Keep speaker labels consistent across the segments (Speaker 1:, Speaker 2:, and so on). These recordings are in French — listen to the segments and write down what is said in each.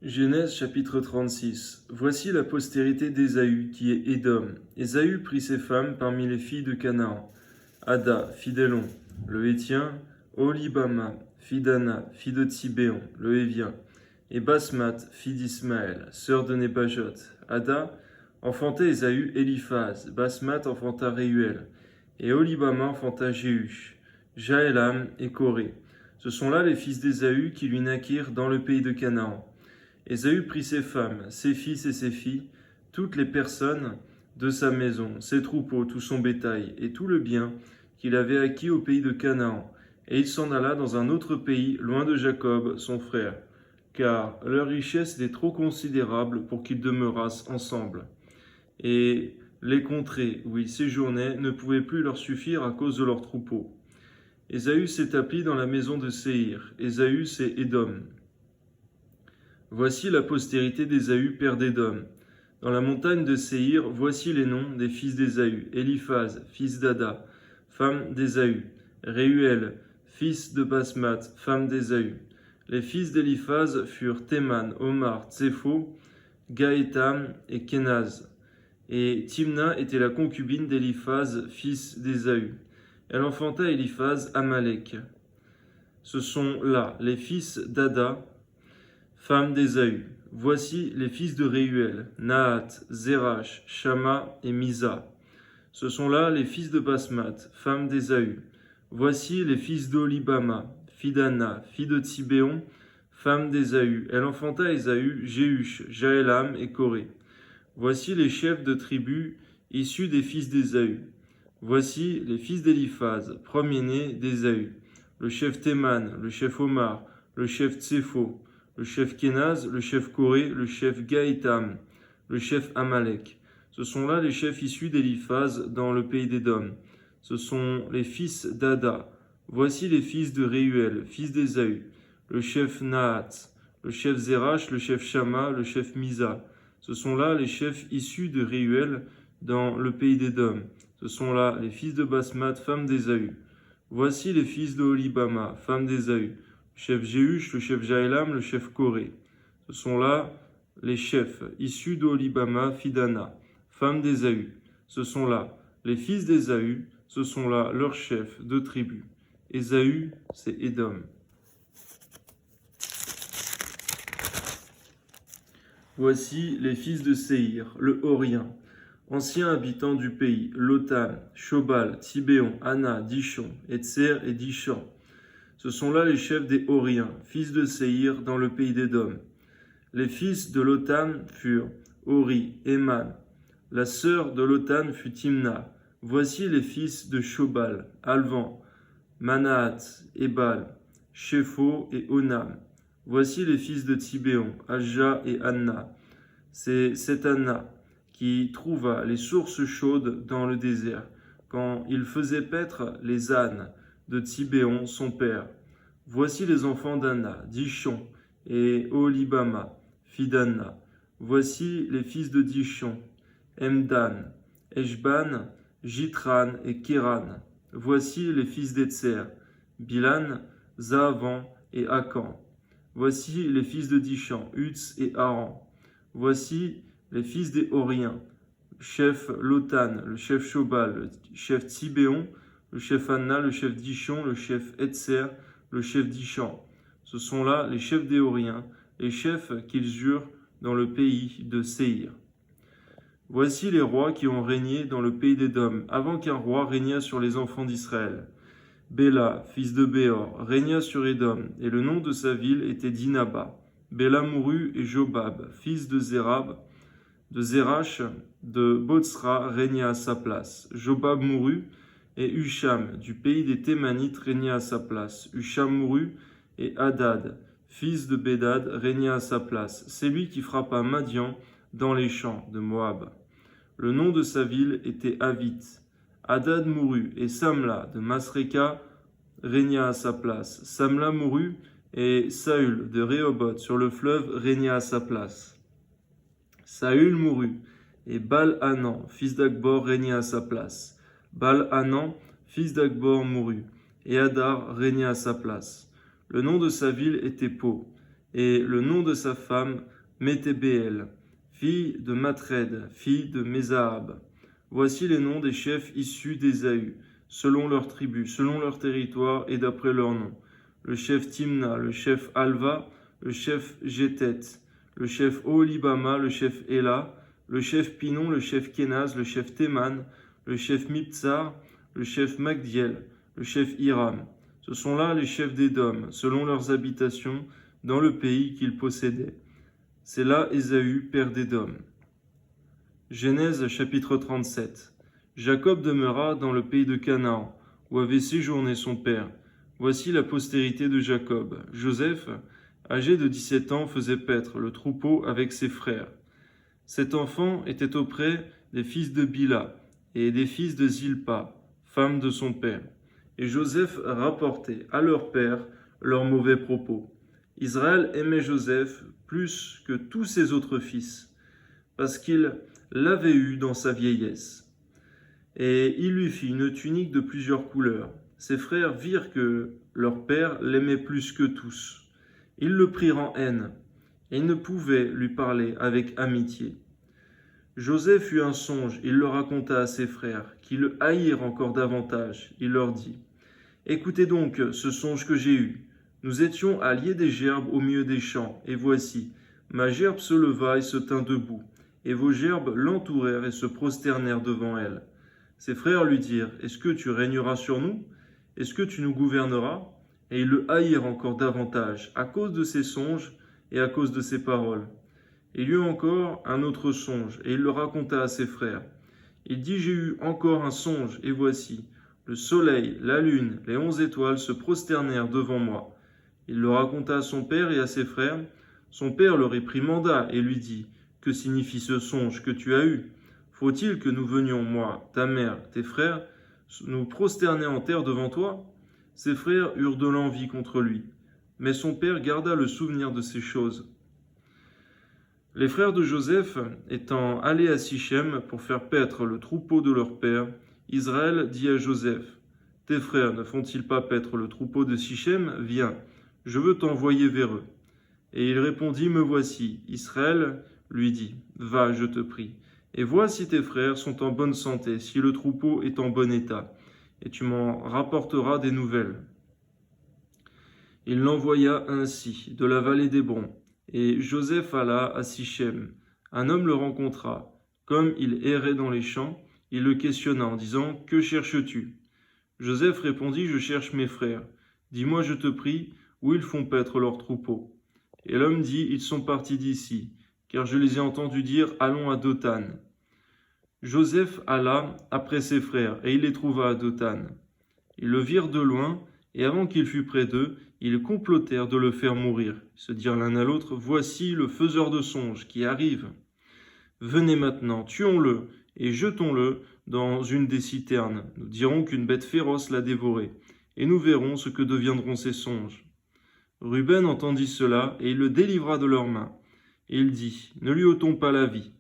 Speaker 1: Genèse chapitre 36. Voici la postérité d'Ésaü, qui est Édom. Ésaü prit ses femmes parmi les filles de Canaan. Ada, fille d'Élon, le Hétien, Oholibama, fille d'Anna, fille de Tsibéon, le Hévien, et Basmath, fille d'Ismaël, sœur de Nébajot. Ada enfanta Ésaü Éliphaz, Basmath enfanta Réuel, et Oholibama enfanta Jéhush, Jaélam et Coré. Ce sont là les fils d'Ésaü qui lui naquirent dans le pays de Canaan. Ésaü prit ses femmes, ses fils et ses filles, toutes les personnes de sa maison, ses troupeaux, tout son bétail, et tout le bien qu'il avait acquis au pays de Canaan. Et il s'en alla dans un autre pays, loin de Jacob, son frère, car leur richesse était trop considérable pour qu'ils demeurassent ensemble. Et les contrées où ils séjournaient ne pouvaient plus leur suffire à cause de leurs troupeaux. Ésaü s'établit dans la maison de Séhir. Ésaü, c'est Édom. Voici la postérité d'Ésaü, père d'Édom. Dans la montagne de Séhir, voici les noms des fils d'Ésaü. Éliphaz, fils d'Ada, femme d'Ésaü. Réuel, fils de Basmath, femme d'Ésaü. Les fils d'Éliphaz furent Théman, Omar, Tsépho, Gaétam et Kénaz. Et Timna était la concubine d'Éliphaz, fils d'Ésaü. Elle enfanta Éliphaz Amalek. Ce sont là les fils d'Ada, femme d'Ésaü. Voici les fils de Réuel, Nahat, Zérach, Shama et Misa. Ce sont là les fils de Basmath, femme d'Ésaü. Voici les fils d'Oholibama, fille d'Anna, fille de Tsibéon, femme d'Ésaü. Elle enfanta Ésaü, Jéhush, Jaélam et Coré. Voici les chefs de tribus issus des fils d'Ésaü. Voici les fils d'Éliphaz, premier-né d'Ésaü. Le chef Théman, le chef Omar, le chef Tsépho, le chef Kénaz, le chef Coré, le chef Gaétam, le chef Amalek. Ce sont là les chefs issus d'Éliphaz dans le pays d'Édom. Ce sont les fils d'Ada. Voici les fils de Réuel, fils d'Ésaü, le chef Nahat, le chef Zérach, le chef Shama, le chef Misa. Ce sont là les chefs issus de Réuel dans le pays d'Édom. Ce sont là les fils de Basmath, femme d'Ésaü. Voici les fils d'Oholibama, femme d'Ésaü. Le chef Jéhush, le chef Jaélam, le chef Coré. Ce sont là les chefs issus d'Oholibama, fille d'Anna, femme d'Ésaü. Ce sont là les fils d'Ésaü, ce sont là leurs chefs de tribus. Ésaü, c'est Édom. Voici les fils de Séhir, le Horien, ancien habitant du pays, Lotan, Shobal, Tsibéon, Anna, Dishon, Etzer et Dishan. Ce sont là les chefs des Horiens, fils de Séhir, dans le pays d'Édom. Les fils de Lotan furent Hori, Éman. La sœur de Lotan fut Timna. Voici les fils de Shobal, Alvan, Manahat, Ebal, Shépho et Onam. Voici les fils de Tsibéon, Alja et Anna. C'est cette Anna qui trouva les sources chaudes dans le désert, quand il faisait paître les ânes de Tsibéon, son père. Voici les enfants d'Anna, Dishon et Oholibama, fille d'Anna. Voici les fils de Dishon, Emdan, Eshban, Jitran et Kéran. Voici les fils d'Etzer, Bilan, Zaavan et Akan. Voici les fils de Dishan, Utz et Aran. Voici les fils des Horiens, le chef Lotan, le chef Shobal, le chef Tsibéon, le chef Anna, le chef Dishon, le chef Etzer, le chef Dishan. Ce sont là les chefs des Horiens, les chefs qu'ils eurent dans le pays de Séhir. Voici les rois qui ont régné dans le pays d'Édom, avant qu'un roi régnât sur les enfants d'Israël. Béla, fils de Béor, régna sur Édom, et le nom de sa ville était Dinaba. Béla mourut, et Jobab, fils de Zérach, de Botsra, régna à sa place. Jobab mourut, et Husham, du pays des Thémanites, régna à sa place. Husham mourut, et Hadad, fils de Bédad, régna à sa place. C'est lui qui frappa Madian dans les champs de Moab. Le nom de sa ville était Avit. Hadad mourut, et Samla de Masréka régna à sa place. Samla mourut, et Saül de Rehoboth sur le fleuve régna à sa place. Saül mourut, et Baal-Hanan, fils d'Akbor, régna à sa place. Baal-Hanan, fils d'Akbor, mourut, et Hadar régna à sa place. Le nom de sa ville était Po, et le nom de sa femme, Métébéel, fille de Matred, fille de Mézahab. Voici les noms des chefs issus d'Ésaü, selon leurs tribus, selon leur territoire et d'après leurs noms. Le chef Timna, le chef Alva, le chef Jétet, le chef Oholibama, le chef Éla, le chef Pinon, le chef Kénaz, le chef Théman, le chef Miptsar, le chef Magdiel, le chef Hiram. Ce sont là les chefs d'Édom, selon leurs habitations, dans le pays qu'ils possédaient. C'est là Ésaü, père d'Édom. Genèse chapitre 37. Jacob demeura dans le pays de Canaan, où avait séjourné son père. Voici la postérité de Jacob. Joseph, âgé de 17 ans, faisait paître le troupeau avec ses frères. Cet enfant était auprès des fils de Bila et des fils de Zilpa, femme de son père. Et Joseph rapportait à leur père leurs mauvais propos. Israël aimait Joseph plus que tous ses autres fils, parce qu'il l'avait eu dans sa vieillesse. Et il lui fit une tunique de plusieurs couleurs. Ses frères virent que leur père l'aimait plus que tous. Ils le prirent en haine, et ils ne pouvaient lui parler avec amitié. Joseph eut un songe, il le raconta à ses frères, qui le haïrent encore davantage. Il leur dit, « Écoutez donc ce songe que j'ai eu. Nous étions à lier des gerbes au milieu des champs, et voici, ma gerbe se leva et se tint debout, et vos gerbes l'entourèrent et se prosternèrent devant elle. » Ses frères lui dirent, « Est-ce que tu régneras sur nous? Est-ce que tu nous gouverneras ?» Et ils le haïrent encore davantage, à cause de ses songes et à cause de ses paroles. Il eut encore un autre songe, et il le raconta à ses frères. Il dit, « J'ai eu encore un songe, et voici, le soleil, la lune, les 11 étoiles se prosternèrent devant moi. » Il le raconta à son père et à ses frères. Son père le réprimanda et lui dit, « Que signifie ce songe que tu as eu? Faut-il que nous venions, moi, ta mère, tes frères, nous prosterner en terre devant toi ?» Ses frères eurent de l'envie contre lui, mais son père garda le souvenir de ces choses. Les frères de Joseph, étant allés à Sichem pour faire paître le troupeau de leur père, Israël dit à Joseph, « Tes frères ne font-ils pas paître le troupeau de Sichem? Viens, je veux t'envoyer vers eux. » Et il répondit, « Me voici. » Israël lui dit, « Va, je te prie, et vois si tes frères sont en bonne santé, si le troupeau est en bon état, et tu m'en rapporteras des nouvelles. » Il l'envoya ainsi de la vallée d'Hébron, et Joseph alla à Sichem. Un homme le rencontra. Comme il errait dans les champs, il le questionna en disant, « Que cherches-tu » Joseph répondit, « Je cherche mes frères. Dis-moi, je te prie, où ils font paître leurs troupeaux. » Et l'homme dit, « Ils sont partis d'ici, car je les ai entendus dire, allons à Dothan. » Joseph alla après ses frères, et il les trouva à Dothan. Ils le virent de loin, et avant qu'il fût près d'eux, ils complotèrent de le faire mourir. Ils se dirent l'un à l'autre, « Voici le faiseur de songes qui arrive. Venez maintenant, tuons-le, et jetons-le dans une des citernes. Nous dirons qu'une bête féroce l'a dévoré, et nous verrons ce que deviendront ses songes. » Ruben entendit cela, et il le délivra de leurs mains. Et il dit, « Ne lui ôtons pas la vie. »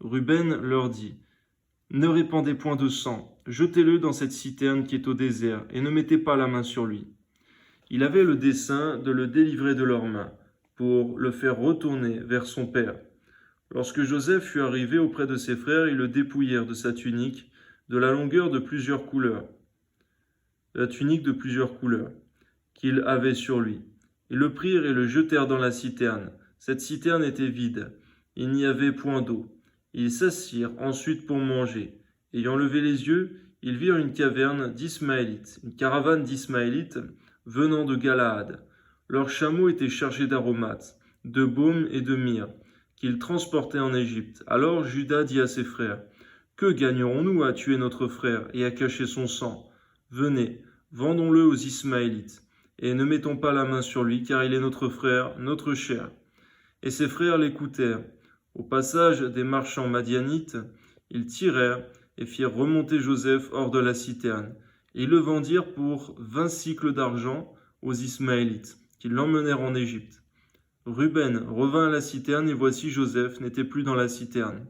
Speaker 1: Ruben leur dit, « Ne répandez point de sang, jetez-le dans cette citerne qui est au désert, et ne mettez pas la main sur lui. » Il avait le dessein de le délivrer de leurs mains, pour le faire retourner vers son père. Lorsque Joseph fut arrivé auprès de ses frères, ils le dépouillèrent de sa tunique, de la longueur de plusieurs couleurs, qu'il avait sur lui. Ils le prirent et le jetèrent dans la citerne. Cette citerne était vide, il n'y avait point d'eau. Ils s'assirent ensuite pour manger. Ayant levé les yeux, ils virent une caravane d'Ismaélites venant de Galaad. Leurs chameaux étaient chargés d'aromates, de baume et de myrrhe, qu'ils transportaient en Égypte. Alors Juda dit à ses frères, « Que gagnerons-nous à tuer notre frère et à cacher son sang? Venez, vendons-le aux Ismaélites, et ne mettons pas la main sur lui, car il est notre frère, notre chair. » Et ses frères l'écoutèrent. Au passage des marchands madianites, ils tirèrent et firent remonter Joseph hors de la citerne. Et ils le vendirent pour 20 cycles d'argent aux Ismaélites, qui l'emmenèrent en Égypte. Ruben revint à la citerne, et voici Joseph n'était plus dans la citerne.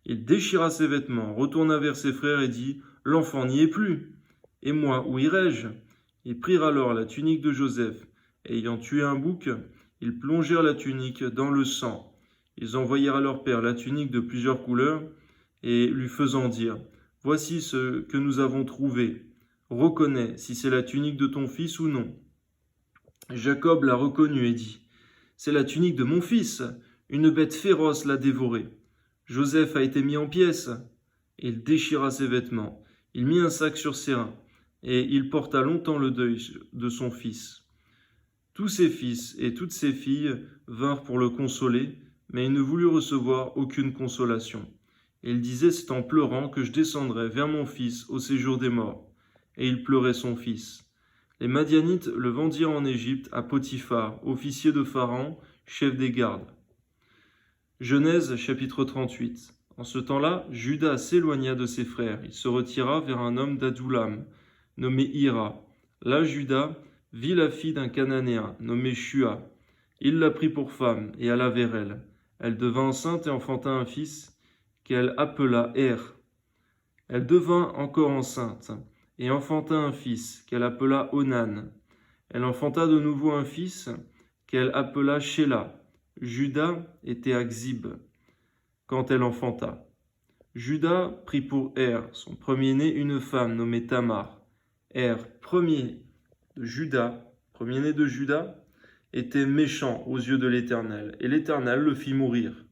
Speaker 1: Il déchira ses vêtements, retourna vers ses frères et dit, « L'enfant n'y est plus. Et moi, où irai-je » Ils prirent alors la tunique de Joseph, et ayant tué un bouc, Ils plongèrent la tunique dans le sang. Ils envoyèrent à leur père la tunique de plusieurs couleurs et lui faisant dire, « Voici ce que nous avons trouvé. Reconnais si c'est la tunique de ton fils ou non. » Jacob la reconnut et dit, « C'est la tunique de mon fils. Une bête féroce l'a dévorée. Joseph a été mis en pièces. » Il déchira ses vêtements. Il mit un sac sur ses reins et il porta longtemps le deuil de son fils. Tous ses fils et toutes ses filles vinrent pour le consoler, mais il ne voulut recevoir aucune consolation. Et il disait, c'est en pleurant que je descendrai vers mon fils au séjour des morts. Et il pleurait son fils. Les Madianites le vendirent en Égypte à Potiphar, officier de Pharaon, chef des gardes. Genèse chapitre 38. En ce temps-là, Juda s'éloigna de ses frères. Il se retira vers un homme d'Adoulam, nommé Hira. Là, Juda vit la fille d'un Cananéen, nommé Shua. Il la prit pour femme et alla vers elle. Elle devint enceinte et enfanta un fils qu'elle appela Er. Elle devint encore enceinte et enfanta un fils qu'elle appela Onan. Elle enfanta de nouveau un fils qu'elle appela Shéla. Juda était à Xib quand elle enfanta. Juda prit pour Er, son premier-né, une femme nommée Tamar. Er, premier-né de Juda, était méchant aux yeux de l'Éternel, et l'Éternel le fit mourir.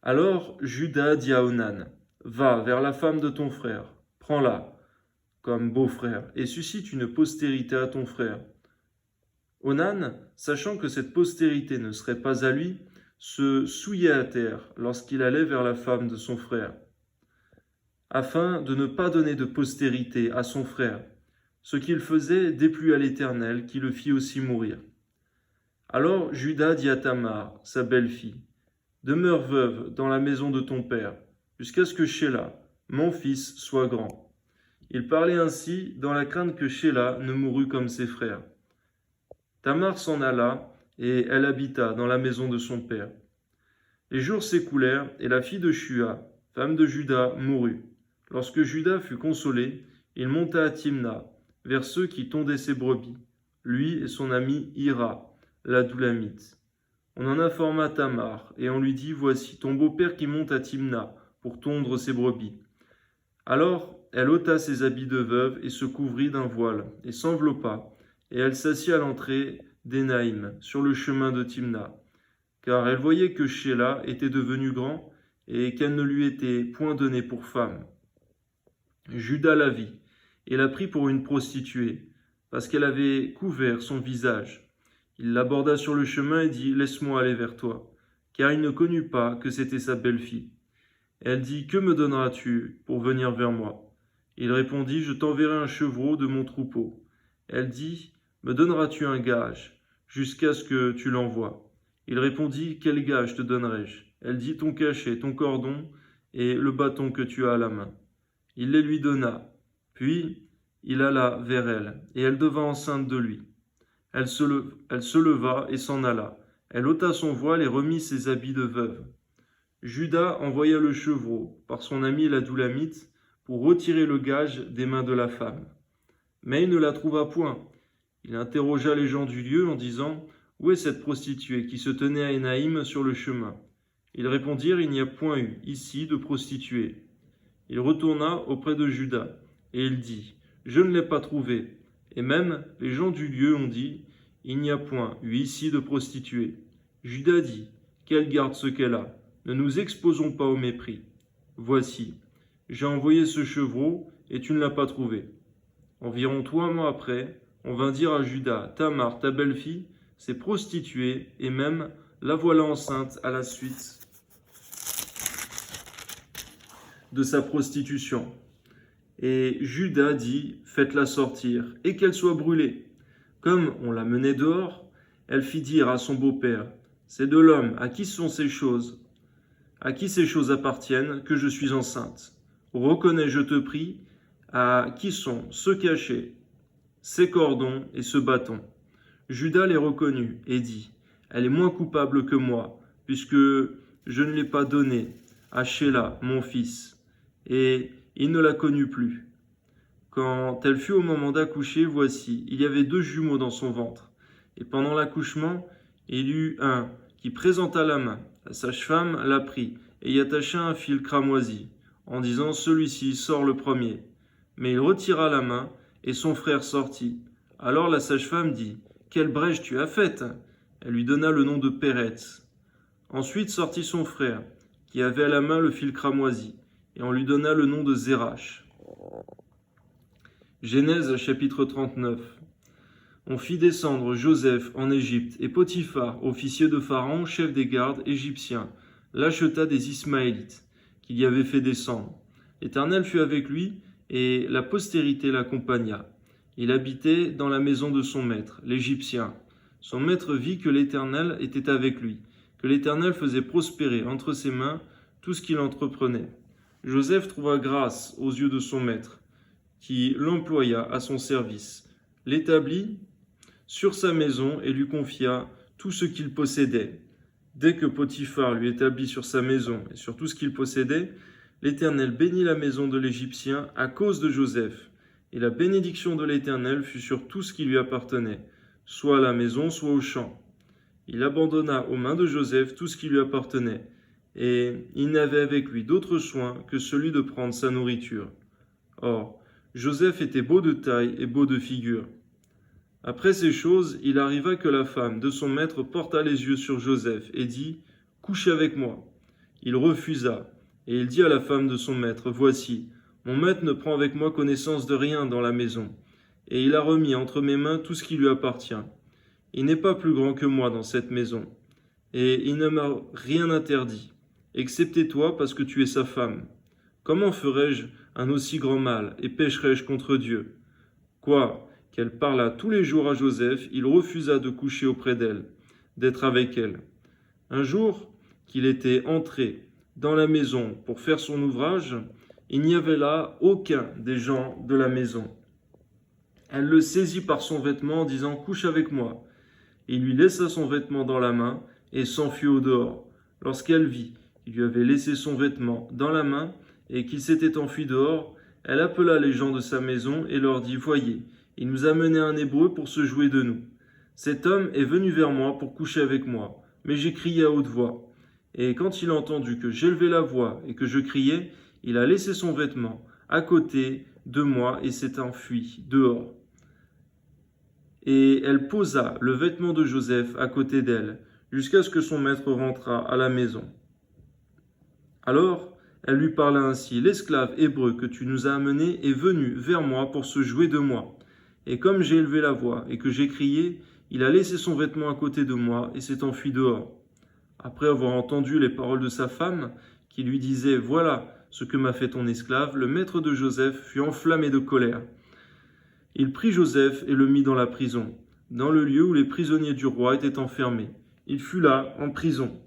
Speaker 1: Alors Juda dit à Onan, « Va vers la femme de ton frère, prends-la comme beau-frère, et suscite une postérité à ton frère. » Onan, sachant que cette postérité ne serait pas à lui, se souillait à terre lorsqu'il allait vers la femme de son frère, afin de ne pas donner de postérité à son frère. Ce qu'il faisait déplut à l'Éternel, qui le fit aussi mourir. Alors Juda dit à Tamar, sa belle-fille, « Demeure veuve dans la maison de ton père, jusqu'à ce que Shéla, mon fils, soit grand. » Il parlait ainsi dans la crainte que Shéla ne mourût comme ses frères. Tamar s'en alla, et elle habita dans la maison de son père. Les jours s'écoulèrent, et la fille de Shua, femme de Juda, mourut. Lorsque Juda fut consolé, il monta à Timna, vers ceux qui tondaient ses brebis, lui et son ami Hira, l'Adoulamite. On en informa Tamar, et on lui dit, « Voici ton beau-père qui monte à Timna pour tondre ses brebis. » Alors elle ôta ses habits de veuve et se couvrit d'un voile, et s'enveloppa, et elle s'assit à l'entrée d'Énaïm, sur le chemin de Timna, car elle voyait que Shéla était devenu grand, et qu'elle ne lui était point donnée pour femme. Juda la vit, et la prit pour une prostituée, parce qu'elle avait couvert son visage. Il l'aborda sur le chemin et dit, « Laisse-moi aller vers toi. » Car il ne connut pas que c'était sa belle-fille. Elle dit, « Que me donneras-tu pour venir vers moi ?» Il répondit, « Je t'enverrai un chevreau de mon troupeau. » Elle dit, « Me donneras-tu un gage, jusqu'à ce que tu l'envoies ?» Il répondit, « Quel gage te donnerai-je » Elle dit, « Ton cachet, ton cordon et le bâton que tu as à la main. » Il les lui donna. Puis il alla vers elle, et elle devint enceinte de lui. Elle se leva et s'en alla. Elle ôta son voile et remit ses habits de veuve. Juda envoya le chevreau par son ami l'Adoulamite pour retirer le gage des mains de la femme. Mais il ne la trouva point. Il interrogea les gens du lieu en disant, « Où est cette prostituée qui se tenait à Énaïm sur le chemin ?» Ils répondirent, « Il n'y a point eu ici de prostituée. » Il retourna auprès de Juda, et il dit, « Je ne l'ai pas trouvée. » Et même les gens du lieu ont dit, « Il n'y a point eu ici de prostituée. » Juda dit, « Qu'elle garde ce qu'elle a. Ne nous exposons pas au mépris. Voici, j'ai envoyé ce chevreau, et tu ne l'as pas trouvé. » Environ 3 mois après, on vint dire à Juda, « Tamar, ta belle-fille, s'est prostituée, et même la voilà enceinte à la suite de sa prostitution. » Et Juda dit, « Faites-la sortir, et qu'elle soit brûlée. » Comme on la menait dehors, elle fit dire à son beau-père, « C'est de l'homme à qui ces choses appartiennent que je suis enceinte. Reconnais, je te prie, à qui sont ce cachet, ces cordons et ce bâton. » Juda les reconnut et dit, « Elle est moins coupable que moi, puisque je ne l'ai pas donnée à Shéla, mon fils. » Et il ne la connut plus. Quand elle fut au moment d'accoucher, voici, il y avait 2 jumeaux dans son ventre. Et pendant l'accouchement, Il y eut un qui présenta la main. La sage-femme la prit et y attacha un fil cramoisi, en disant « Celui-ci sort le premier ». Mais il retira la main, et son frère sortit. Alors la sage-femme dit « Quelle brèche tu as faite ?» Elle lui donna le nom de Péretz. Ensuite sortit son frère, qui avait à la main le fil cramoisi, et on lui donna le nom de Zérach. Genèse chapitre 39. On fit descendre Joseph en Égypte, et Potiphar, officier de Pharaon, chef des gardes égyptiens, l'acheta des Ismaélites, qu'il y avait fait descendre. L'Éternel fut avec lui, et la postérité l'accompagna. Il habitait dans la maison de son maître, l'Égyptien. Son maître vit que l'Éternel était avec lui, que l'Éternel faisait prospérer entre ses mains tout ce qu'il entreprenait. Joseph trouva grâce aux yeux de son maître, qui l'employa à son service, l'établit sur sa maison et lui confia tout ce qu'il possédait. Dès que Potiphar lui établit sur sa maison et sur tout ce qu'il possédait, l'Éternel bénit la maison de l'Égyptien à cause de Joseph, et la bénédiction de l'Éternel fut sur tout ce qui lui appartenait, soit à la maison, soit au champ. Il abandonna aux mains de Joseph tout ce qui lui appartenait, et il n'avait avec lui d'autre soin que celui de prendre sa nourriture. Or, Joseph était beau de taille et beau de figure. Après ces choses, il arriva que la femme de son maître porta les yeux sur Joseph et dit « Couche avec moi ». Il refusa, et il dit à la femme de son maître « Voici, mon maître ne prend avec moi connaissance de rien dans la maison, et il a remis entre mes mains tout ce qui lui appartient. Il n'est pas plus grand que moi dans cette maison, et il ne m'a rien interdit, excepté toi parce que tu es sa femme. Comment ferais-je un aussi grand mal, et pécherais-je contre Dieu ? Quoi qu'elle parlât tous les jours à Joseph, il refusa de coucher auprès d'elle, d'être avec elle. Un jour qu'il était entré dans la maison pour faire son ouvrage, il n'y avait là aucun des gens de la maison. Elle le saisit par son vêtement en disant « Couche avec moi ». Il lui laissa son vêtement dans la main et s'enfuit au dehors. Lorsqu'elle vit qu'il lui avait laissé son vêtement dans la main et qu'il s'était enfui dehors, elle appela les gens de sa maison et leur dit « Voyez, il nous a mené un Hébreu pour se jouer de nous. Cet homme est venu vers moi pour coucher avec moi, mais j'ai crié à haute voix. Et quand il a entendu que j'élevais la voix et que je criais, il a laissé son vêtement à côté de moi et s'est enfui dehors. » Et elle posa le vêtement de Joseph à côté d'elle, jusqu'à ce que son maître rentrât à la maison. Alors, elle lui parla ainsi, « L'esclave hébreu que tu nous as amené est venu vers moi pour se jouer de moi. Et comme j'ai élevé la voix et que j'ai crié, il a laissé son vêtement à côté de moi et s'est enfui dehors. » Après avoir entendu les paroles de sa femme, qui lui disait « Voilà ce que m'a fait ton esclave », le maître de Joseph fut enflammé de colère. Il prit Joseph et le mit dans la prison, dans le lieu où les prisonniers du roi étaient enfermés. Il fut là, en prison.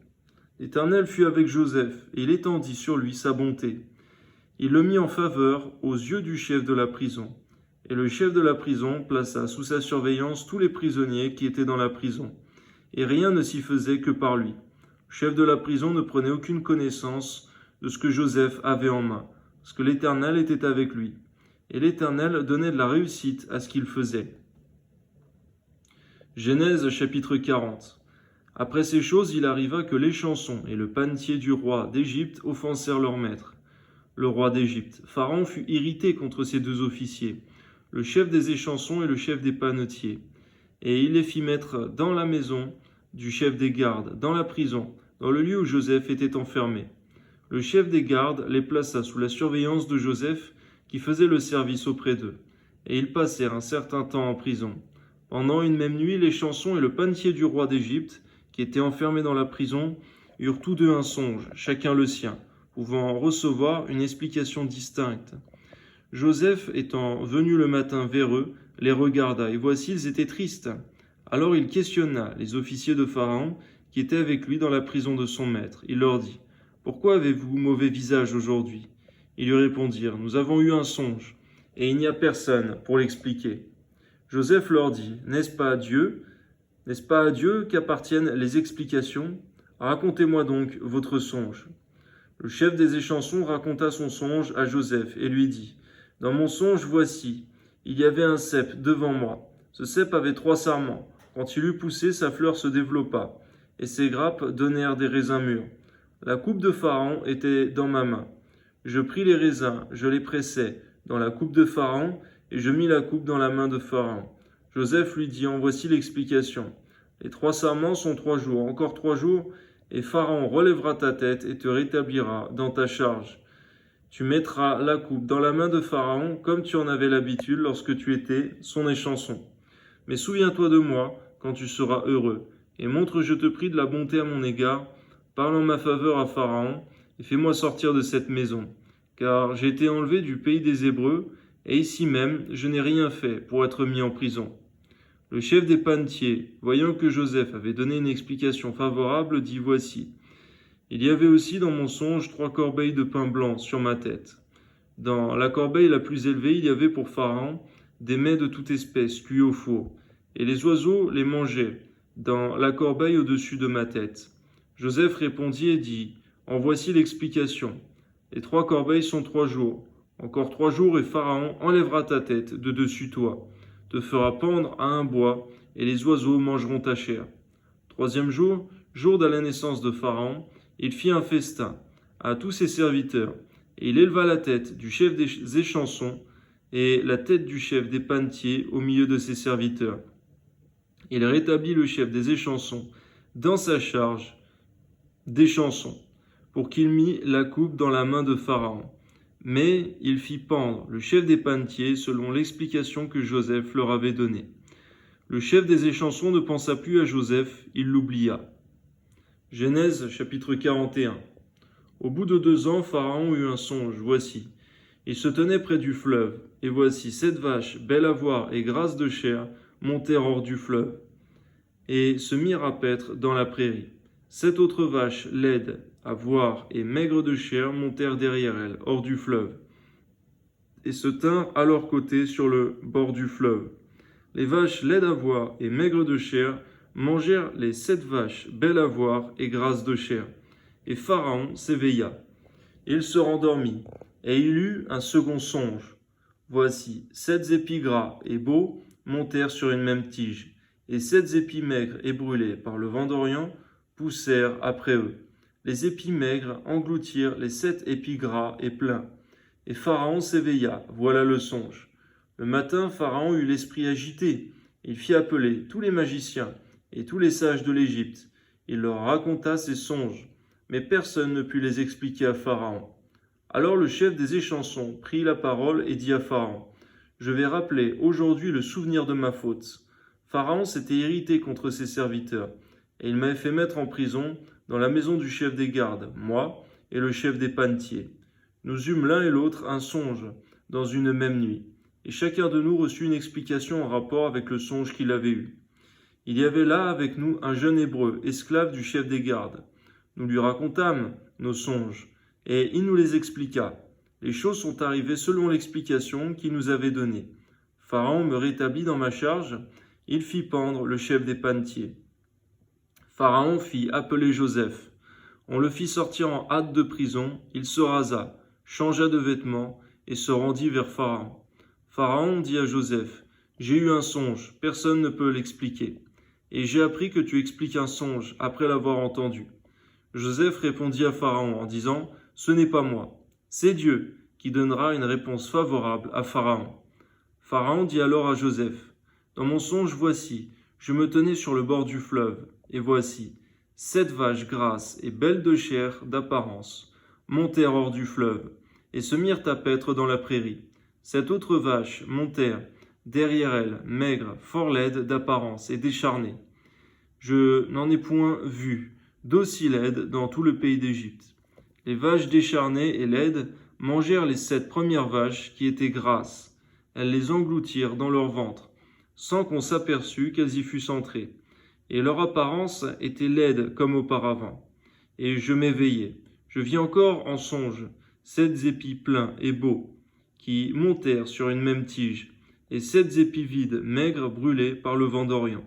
Speaker 1: L'Éternel fut avec Joseph, et il étendit sur lui sa bonté. Il le mit en faveur aux yeux du chef de la prison. Et le chef de la prison plaça sous sa surveillance tous les prisonniers qui étaient dans la prison. Et rien ne s'y faisait que par lui. Le chef de la prison ne prenait aucune connaissance de ce que Joseph avait en main, parce que l'Éternel était avec lui. Et l'Éternel donnait de la réussite à ce qu'il faisait. Genèse chapitre 40. Après ces choses, il arriva que l'échanson et le panetier du roi d'Égypte offensèrent leur maître, le roi d'Égypte. Pharaon fut irrité contre ces deux officiers, le chef des échansons et le chef des panetiers. Et il les fit mettre dans la maison du chef des gardes, dans la prison, dans le lieu où Joseph était enfermé. Le chef des gardes les plaça sous la surveillance de Joseph, qui faisait le service auprès d'eux. Et ils passèrent un certain temps en prison. Pendant une même nuit, l'échanson et le panetier du roi d'Égypte, qui étaient enfermés dans la prison, eurent tous deux un songe, chacun le sien, pouvant en recevoir une explication distincte. Joseph, étant venu le matin vers eux, les regarda, et voici, ils étaient tristes. Alors il questionna les officiers de Pharaon, qui étaient avec lui dans la prison de son maître. Il leur dit, « Pourquoi avez-vous mauvais visage aujourd'hui ?» Ils lui répondirent, « Nous avons eu un songe, et il n'y a personne pour l'expliquer. » Joseph leur dit, « N'est-ce pas à Dieu qu'appartiennent les explications? Racontez-moi donc votre songe. » Le chef des échansons raconta son songe à Joseph et lui dit, « Dans mon songe, voici, il y avait un cep devant moi. Ce cep avait 3 sarments. Quand il eut poussé, sa fleur se développa, et ses grappes donnèrent des raisins mûrs. La coupe de Pharaon était dans ma main. Je pris les raisins, je les pressai dans la coupe de Pharaon, et je mis la coupe dans la main de Pharaon. Joseph lui dit, en voici l'explication. Les 3 sarments sont 3 jours, encore 3 jours, et Pharaon relèvera ta tête et te rétablira dans ta charge. Tu mettras la coupe dans la main de Pharaon comme tu en avais l'habitude lorsque tu étais son échanson. Mais souviens-toi de moi quand tu seras heureux, et montre, je te prie, de la bonté à mon égard, parle en ma faveur à Pharaon, et fais-moi sortir de cette maison, car j'ai été enlevé du pays des Hébreux, et ici même je n'ai rien fait pour être mis en prison. Le chef des panetiers, voyant que Joseph avait donné une explication favorable, dit, voici. Il y avait aussi dans mon songe 3 corbeilles de pain blanc sur ma tête. Dans la corbeille la plus élevée, il y avait pour Pharaon des mets de toute espèce cuits au four, et les oiseaux les mangeaient dans la corbeille au-dessus de ma tête. Joseph répondit et dit, en voici l'explication. Les 3 corbeilles sont 3 jours. Encore 3 jours et Pharaon enlèvera ta tête de dessus toi, te fera pendre à un bois, et les oiseaux mangeront ta chair. 3e jour, jour de la naissance de Pharaon, il fit un festin à tous ses serviteurs, et il éleva la tête du chef des échansons et la tête du chef des panetiers au milieu de ses serviteurs. Il rétablit le chef des échansons dans sa charge d'échanson, pour qu'il mît la coupe dans la main de Pharaon. Mais il fit pendre le chef des panetiers selon l'explication que Joseph leur avait donnée. Le chef des échansons ne pensa plus à Joseph, il l'oublia. Genèse chapitre 41. Au bout de 2 ans, Pharaon eut un songe, voici. Il se tenait près du fleuve, et voici 7 vaches, belles à voir et grasses de chair, montèrent hors du fleuve, et se mirent à paître dans la prairie. 7 autres vaches, laides à voir et maigres de chair, montèrent derrière elles, hors du fleuve, et se tinrent à leur côté sur le bord du fleuve. Les vaches laides à voir et maigres de chair mangèrent les 7 vaches, belles à voir et grasses de chair. Et Pharaon s'éveilla. Il se rendormit, et il eut un second songe. Voici, 7 épis gras et beaux montèrent sur une même tige, et 7 épis maigres et brûlés par le vent d'Orient poussèrent après eux. Les épis maigres engloutirent les 7 épis gras et pleins. Et Pharaon s'éveilla, voilà le songe. Le matin, Pharaon eut l'esprit agité. Il fit appeler tous les magiciens et tous les sages de l'Égypte. Il leur raconta ses songes, mais personne ne put les expliquer à Pharaon. Alors le chef des échansons prit la parole et dit à Pharaon, « Je vais rappeler aujourd'hui le souvenir de ma faute. Pharaon s'était irrité contre ses serviteurs, et il m'avait fait mettre en prison dans la maison du chef des gardes, moi et le chef des panetiers. Nous eûmes l'un et l'autre un songe dans une même nuit, et chacun de nous reçut une explication en rapport avec le songe qu'il avait eu. Il y avait là avec nous un jeune hébreu, esclave du chef des gardes. Nous lui racontâmes nos songes, et il nous les expliqua. Les choses sont arrivées selon l'explication qu'il nous avait donnée. Pharaon me rétablit dans ma charge, il fit pendre le chef des panetiers. Pharaon fit appeler Joseph. On le fit sortir en hâte de prison, il se rasa, changea de vêtements et se rendit vers Pharaon. Pharaon dit à Joseph, « J'ai eu un songe, personne ne peut l'expliquer. Et j'ai appris que tu expliques un songe après l'avoir entendu. » Joseph répondit à Pharaon en disant, « Ce n'est pas moi, c'est Dieu qui donnera une réponse favorable à Pharaon. » Pharaon dit alors à Joseph, « Dans mon songe, voici, je me tenais sur le bord du fleuve, et voici, 7 vaches grasses et belles de chair d'apparence montèrent hors du fleuve, et se mirent à paître dans la prairie. 7 autres vaches montèrent derrière elles, maigres, fort laides d'apparence et décharnées. Je n'en ai point vu d'aussi laides dans tout le pays d'Égypte. Les vaches décharnées et laides mangèrent les 7 premières vaches qui étaient grasses. Elles les engloutirent dans leur ventre, sans qu'on s'aperçût qu'elles y fussent entrées. Et leur apparence était laide comme auparavant. Et je m'éveillai. Je vis encore en songe 7 épis pleins et beaux, qui montèrent sur une même tige, et 7 épis vides, maigres, brûlés par le vent d'Orient,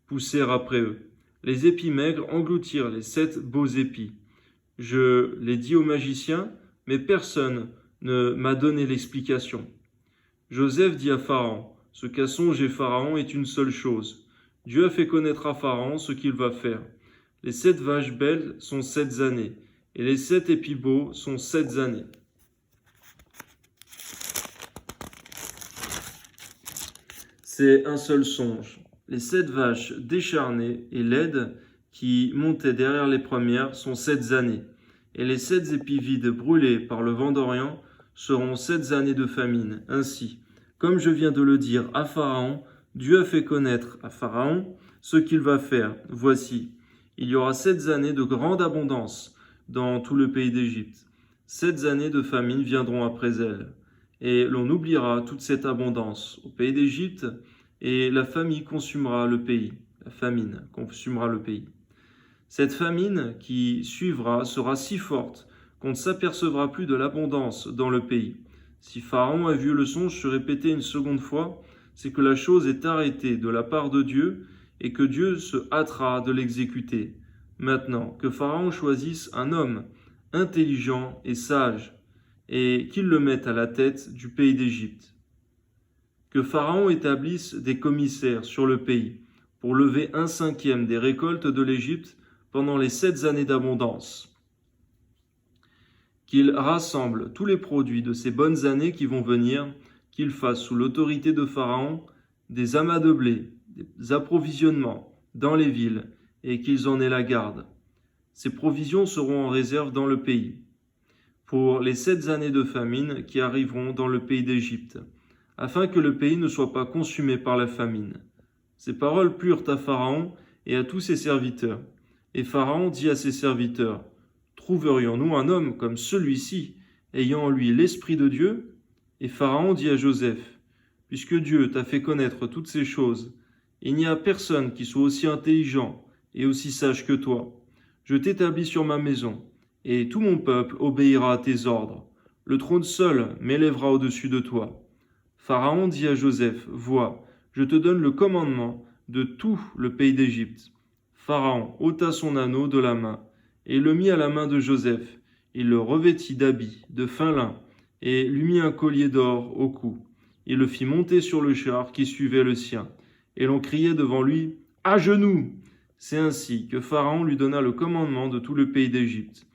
Speaker 1: poussèrent après eux. Les épis maigres engloutirent les 7 beaux épis. Je l'ai dit aux magiciens, mais personne ne m'a donné l'explication. Joseph dit à Pharaon, « Ce qu'a songé Pharaon est une seule chose. Dieu a fait connaître à Pharaon ce qu'il va faire. Les 7 vaches belles sont 7 années, et les 7 épis beaux sont 7 années. C'est un seul songe. Les 7 vaches décharnées et laides qui montaient derrière les premières sont 7 années, et les 7 épis vides brûlés par le vent d'Orient seront 7 années de famine. Ainsi, comme je viens de le dire à Pharaon, Dieu a fait connaître à Pharaon ce qu'il va faire. Voici, il y aura 7 années de grande abondance dans tout le pays d'Égypte. 7 années de famine viendront après elles, et l'on oubliera toute cette abondance au pays d'Égypte, et la famine consumera le pays. La famine consumera le pays. Cette famine qui suivra sera si forte qu'on ne s'apercevra plus de l'abondance dans le pays. Si Pharaon a vu le songe se répéter une seconde fois, c'est que la chose est arrêtée de la part de Dieu et que Dieu se hâtera de l'exécuter. Maintenant, que Pharaon choisisse un homme intelligent et sage et qu'il le mette à la tête du pays d'Égypte. Que Pharaon établisse des commissaires sur le pays pour lever 1/5 des récoltes de l'Égypte pendant les 7 années d'abondance. Qu'il rassemble tous les produits de ces bonnes années qui vont venir, qu'il fasse sous l'autorité de Pharaon des amas de blé, des approvisionnements dans les villes, et qu'ils en aient la garde. Ces provisions seront en réserve dans le pays, pour les 7 années de famine qui arriveront dans le pays d'Égypte, afin que le pays ne soit pas consumé par la famine. Ces paroles plurent à Pharaon et à tous ses serviteurs. Et Pharaon dit à ses serviteurs, « Trouverions-nous un homme comme celui-ci, ayant en lui l'Esprit de Dieu ?» Et Pharaon dit à Joseph, « Puisque Dieu t'a fait connaître toutes ces choses, il n'y a personne qui soit aussi intelligent et aussi sage que toi. Je t'établis sur ma maison, et tout mon peuple obéira à tes ordres. Le trône seul m'élèvera au-dessus de toi. » Pharaon dit à Joseph, « Vois, je te donne le commandement de tout le pays d'Égypte. » Pharaon ôta son anneau de la main et le mit à la main de Joseph. Il le revêtit d'habits de fin lin et lui mit un collier d'or au cou. Il le fit monter sur le char qui suivait le sien. Et l'on criait devant lui, « À genoux !» C'est ainsi que Pharaon lui donna le commandement de tout le pays d'Égypte.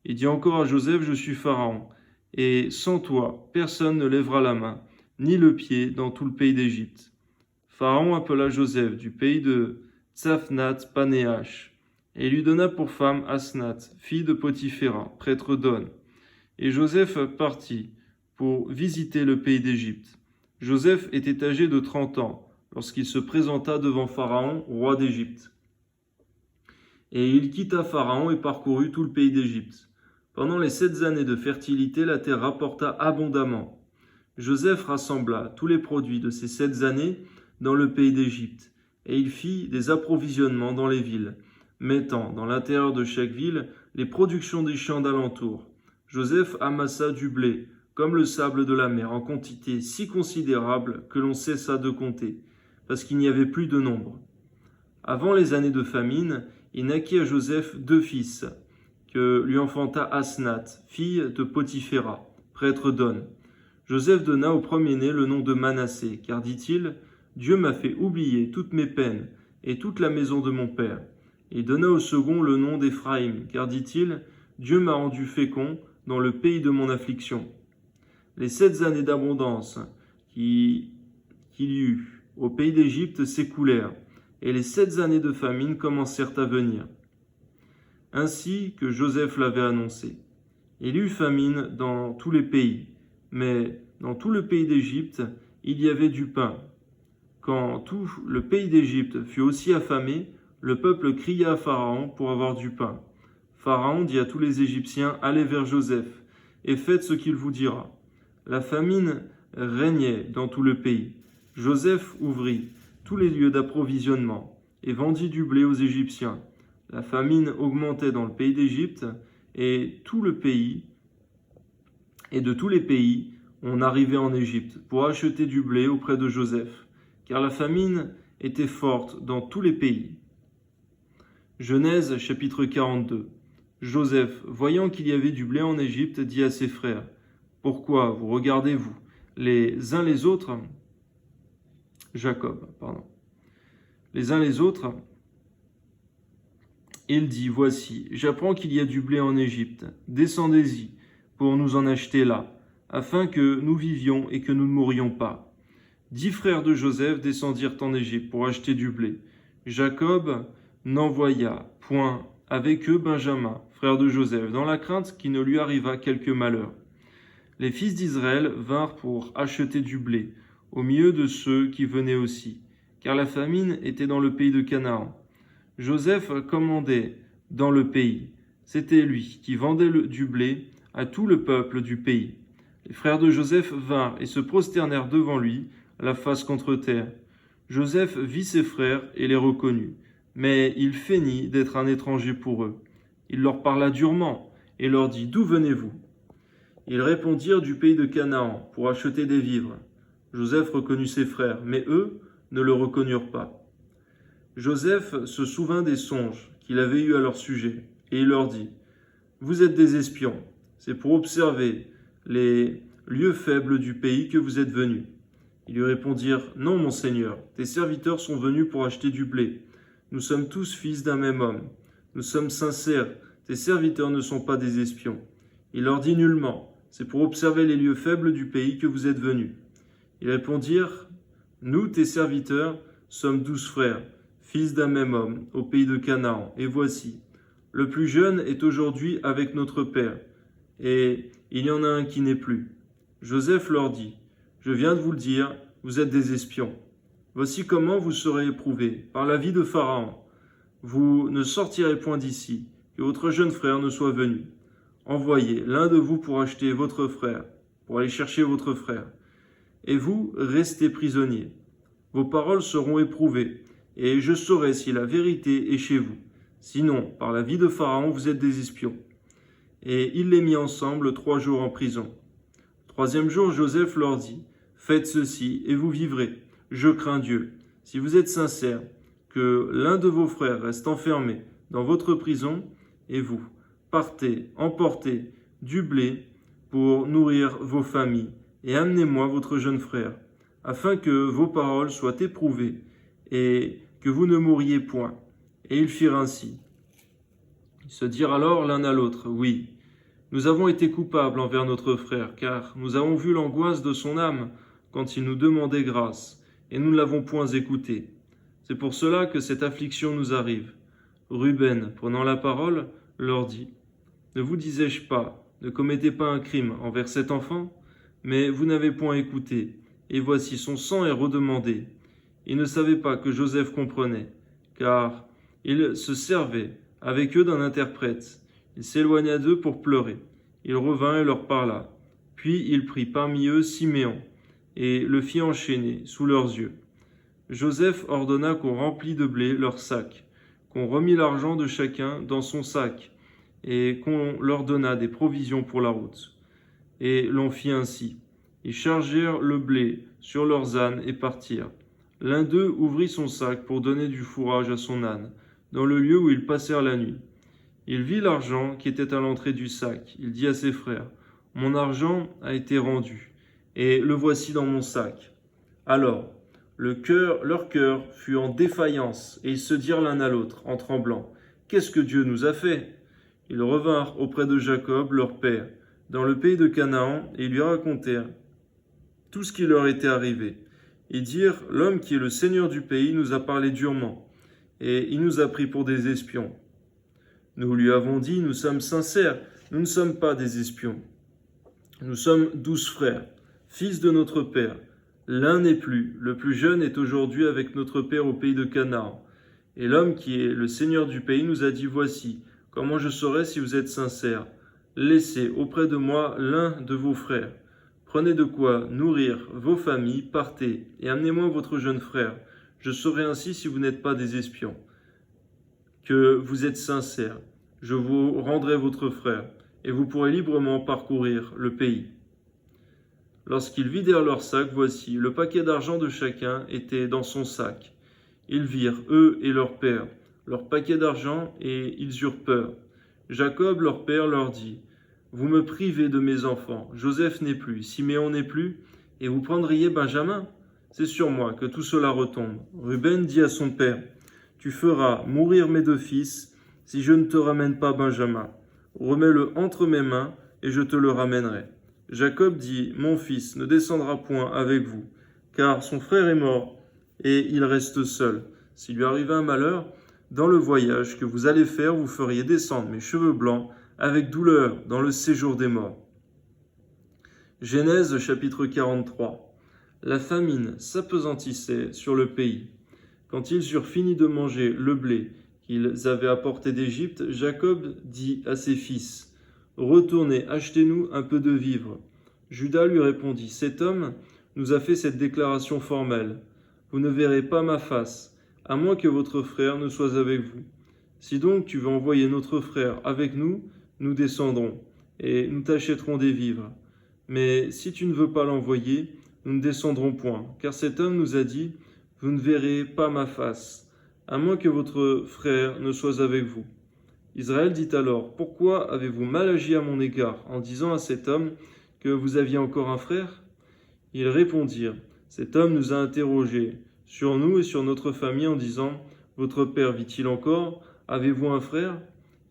Speaker 1: Il dit encore à Joseph, « Je suis Pharaon, et sans toi, personne ne lèvera la main, ni le pied dans tout le pays d'Égypte. » Pharaon appela Joseph du pays de Tsaphnath Panéach, et lui donna pour femme Asnath, fille de Potiphéra, prêtre d'On. Et Joseph partit pour visiter le pays d'Égypte. Joseph était âgé de 30 ans lorsqu'il se présenta devant Pharaon, roi d'Égypte. Et il quitta Pharaon et parcourut tout le pays d'Égypte. Pendant les 7 années de fertilité, la terre rapporta abondamment. Joseph rassembla tous les produits de ces 7 années dans le pays d'Égypte, et il fit des approvisionnements dans les villes, mettant dans l'intérieur de chaque ville les productions des champs d'alentour. Joseph amassa du blé, comme le sable de la mer, en quantité si considérable que l'on cessa de compter, parce qu'il n'y avait plus de nombre. Avant les années de famine, il naquit à Joseph 2 fils, que lui enfanta Asnath, fille de Potiphéra, prêtre d'On. Joseph donna au premier-né le nom de Manassé, car, dit-il, « Dieu m'a fait oublier toutes mes peines et toute la maison de mon père. » Il donna au second le nom d'Éphraïm, car, dit-il, « Dieu m'a rendu fécond dans le pays de mon affliction. » Les 7 années d'abondance qu'il y eut au pays d'Égypte s'écoulèrent, et les 7 années de famine commencèrent à venir, ainsi que Joseph l'avait annoncé. Il y eut famine dans tous les pays, mais dans tout le pays d'Égypte, il y avait du pain. Quand tout le pays d'Égypte fut aussi affamé, le peuple cria à Pharaon pour avoir du pain. Pharaon dit à tous les Égyptiens, « Allez vers Joseph, et faites ce qu'il vous dira. » La famine régnait dans tout le pays. Joseph ouvrit tous les lieux d'approvisionnement et vendit du blé aux Égyptiens. La famine augmentait dans le pays d'Égypte, et de tous les pays, on arrivait en Égypte pour acheter du blé auprès de Joseph, car la famine était forte dans tous les pays. Genèse chapitre 42. Joseph, voyant qu'il y avait du blé en Égypte, dit à ses frères, « Pourquoi vous regardez-vous les uns les autres ?» les uns les autres. Il dit, voici, j'apprends qu'il y a du blé en Égypte. Descendez-y pour nous en acheter là, afin que nous vivions et que nous ne mourions pas. 10 frères de Joseph descendirent en Égypte pour acheter du blé. Jacob n'envoya point avec eux Benjamin, frère de Joseph, dans la crainte qu'il ne lui arrivât quelque malheur. Les fils d'Israël vinrent pour acheter du blé, au milieu de ceux qui venaient aussi, car la famine était dans le pays de Canaan. Joseph commandait dans le pays. C'était lui qui vendait du blé à tout le peuple du pays. Les frères de Joseph vinrent et se prosternèrent devant lui, la face contre terre. Joseph vit ses frères et les reconnut, mais il feignit d'être un étranger pour eux. Il leur parla durement et leur dit, « D'où venez-vous » Ils répondirent, « Du pays de Canaan, pour acheter des vivres. » Joseph reconnut ses frères, mais eux ne le reconnurent pas. Joseph se souvint des songes qu'il avait eus à leur sujet, et il leur dit, « Vous êtes des espions, c'est pour observer les lieux faibles du pays que vous êtes venus. » Ils lui répondirent, « Non, mon Seigneur, tes serviteurs sont venus pour acheter du blé. Nous sommes tous fils d'un même homme. Nous sommes sincères, tes serviteurs ne sont pas des espions. » Il leur dit nullement, « C'est pour observer les lieux faibles du pays que vous êtes venus. » Ils répondirent, « Nous, tes serviteurs, sommes 12 frères, fils d'un même homme, au pays de Canaan, et voici, le plus jeune est aujourd'hui avec notre père, et il y en a un qui n'est plus. » Joseph leur dit, « Je viens de vous le dire, vous êtes des espions. Voici comment vous serez éprouvés, par la vie de Pharaon. Vous ne sortirez point d'ici, que votre jeune frère ne soit venu. Envoyez l'un de vous pour acheter votre frère, pour aller chercher votre frère. Et vous, restez prisonniers. Vos paroles seront éprouvées, et je saurai si la vérité est chez vous. Sinon, par la vie de Pharaon, vous êtes des espions. » Et il les mit ensemble 3 jours en prison. 3e jour, Joseph leur dit, « Faites ceci, et vous vivrez. Je crains Dieu. Si vous êtes sincères, que l'un de vos frères reste enfermé dans votre prison, et vous, partez, emportez du blé pour nourrir vos familles, et amenez-moi votre jeune frère, afin que vos paroles soient éprouvées, et que vous ne mouriez point. » Et ils firent ainsi. Ils se dirent alors l'un à l'autre, « Oui, nous avons été coupables envers notre frère, car nous avons vu l'angoisse de son âme quand il nous demandait grâce, et nous ne l'avons point écouté. C'est pour cela que cette affliction nous arrive. » Ruben, prenant la parole, leur dit, « Ne vous disais-je pas, ne commettez pas un crime envers cet enfant, mais vous n'avez point écouté, et voici son sang est redemandé. » Ils ne savaient pas que Joseph comprenait, car il se servait avec eux d'un interprète. Il s'éloigna d'eux pour pleurer. Il revint et leur parla. Puis il prit parmi eux Siméon, et le fit enchaîner sous leurs yeux. Joseph ordonna qu'on remplît de blé leurs sacs, qu'on remît l'argent de chacun dans son sac, et qu'on leur donna des provisions pour la route. Et l'on fit ainsi. Ils chargèrent le blé sur leurs ânes et partirent. L'un d'eux ouvrit son sac pour donner du fourrage à son âne, dans le lieu où ils passèrent la nuit. Il vit l'argent qui était à l'entrée du sac. Il dit à ses frères, « Mon argent a été rendu, et le voici dans mon sac. » Alors, leur cœur fut en défaillance, et ils se dirent l'un à l'autre, en tremblant, « Qu'est-ce que Dieu nous a fait ?» Ils revinrent auprès de Jacob, leur père, dans le pays de Canaan, et ils lui racontèrent tout ce qui leur était arrivé. Ils dirent, « L'homme qui est le seigneur du pays nous a parlé durement, et il nous a pris pour des espions. Nous lui avons dit, nous sommes sincères, nous ne sommes pas des espions. Nous sommes 12 frères, fils de notre père. L'un n'est plus, le plus jeune est aujourd'hui avec notre père au pays de Canaan. Et l'homme qui est le seigneur du pays nous a dit, voici, comment je saurai si vous êtes sincères. Laissez auprès de moi l'un de vos frères. Prenez de quoi nourrir vos familles, partez, et amenez-moi votre jeune frère. Je saurai ainsi si vous n'êtes pas des espions, que vous êtes sincères. Je vous rendrai votre frère, et vous pourrez librement parcourir le pays. » Lorsqu'ils vidèrent leur sac, voici, le paquet d'argent de chacun était dans son sac. Ils virent, eux et leur père, leur paquet d'argent, et ils eurent peur. Jacob, leur père, leur dit, « Vous me privez de mes enfants. Joseph n'est plus, Siméon n'est plus, et vous prendriez Benjamin. c'est sur moi que tout cela retombe. Ruben dit à son père, tu feras mourir mes 2 fils si je ne te ramène pas Benjamin. Remets-le entre mes mains et je te le ramènerai. Jacob dit, mon fils ne descendra point avec vous, car son frère est mort et il reste seul. S'il lui arrive un malheur, dans le voyage que vous allez faire, vous feriez descendre mes cheveux blancs avec douleur dans le séjour des morts. Genèse chapitre 43. La famine s'appesantissait sur le pays. Quand ils eurent fini de manger le blé qu'ils avaient apporté d'Égypte, Jacob dit à ses fils, « Retournez, achetez-nous un peu de vivres. » Judas lui répondit, « Cet homme nous a fait cette déclaration formelle. Vous ne verrez pas ma face, à moins que votre frère ne soit avec vous. Si donc tu veux envoyer notre frère avec nous, nous descendrons, et nous t'achèterons des vivres. Mais si tu ne veux pas l'envoyer, nous ne descendrons point, car cet homme nous a dit, « Vous ne verrez pas ma face, à moins que votre frère ne soit avec vous. » Israël dit alors, « Pourquoi avez-vous mal agi à mon égard, en disant à cet homme que vous aviez encore un frère ?» Ils répondirent, « Cet homme nous a interrogés sur nous et sur notre famille en disant, « Votre père vit-il encore? Avez-vous un frère ?»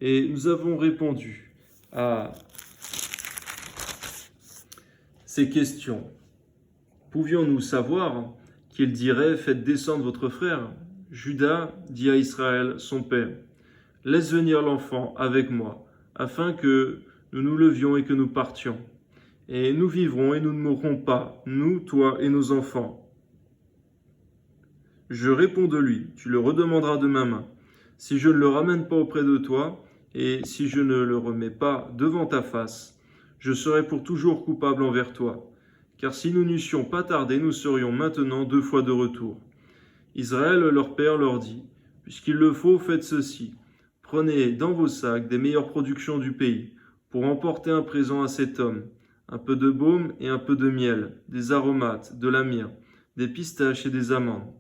Speaker 1: Et nous avons répondu à ces questions. Pouvions-nous savoir qu'il dirait « Faites descendre votre frère » Judas dit à Israël, son père, « Laisse venir l'enfant avec moi, afin que nous nous levions et que nous partions. Et nous vivrons et nous ne mourrons pas, nous, toi et nos enfants. » Je réponds de lui, tu le redemanderas de ma main. Si je ne le ramène pas auprès de toi, et si je ne le remets pas devant ta face, je serai pour toujours coupable envers toi. Car si nous n'eussions pas tardé, nous serions maintenant 2 fois de retour. Israël, leur père, leur dit, « Puisqu'il le faut, faites ceci. Prenez dans vos sacs des meilleures productions du pays, pour emporter un présent à cet homme, un peu de baume et un peu de miel, des aromates, de la myrrhe, des pistaches et des amandes.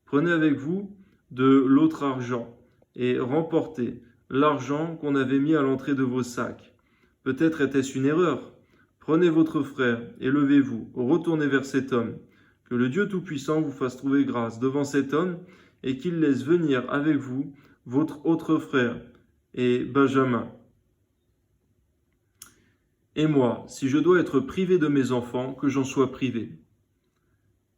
Speaker 1: Prenez avec vous de l'autre argent, et remportez l'argent qu'on avait mis à l'entrée de vos sacs. Peut-être était-ce une erreur. Prenez votre frère et levez-vous, retournez vers cet homme. Que le Dieu Tout-Puissant vous fasse trouver grâce devant cet homme et qu'il laisse venir avec vous votre autre frère et Benjamin. Et moi, si je dois être privé de mes enfants, que j'en sois privé. »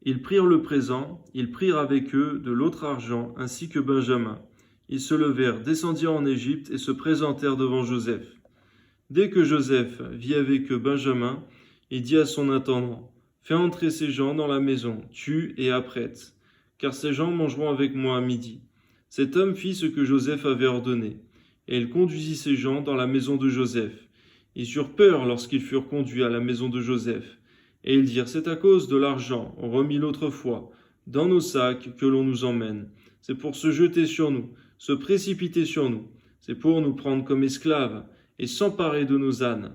Speaker 1: Ils prirent le présent, ils prirent avec eux de l'autre argent ainsi que Benjamin. Ils se levèrent, descendirent en Égypte et se présentèrent devant Joseph. Dès que Joseph vit avec Benjamin, il dit à son intendant, « Fais entrer ces gens dans la maison, tue et apprête, car ces gens mangeront avec moi à midi. » Cet homme fit ce que Joseph avait ordonné, et il conduisit ces gens dans la maison de Joseph. Ils eurent peur lorsqu'ils furent conduits à la maison de Joseph, et ils dirent, « C'est à cause de l'argent remis l'autre fois dans nos sacs que l'on nous emmène. C'est pour se jeter sur nous, se précipiter sur nous. C'est pour nous prendre comme esclaves et s'emparer de nos ânes. »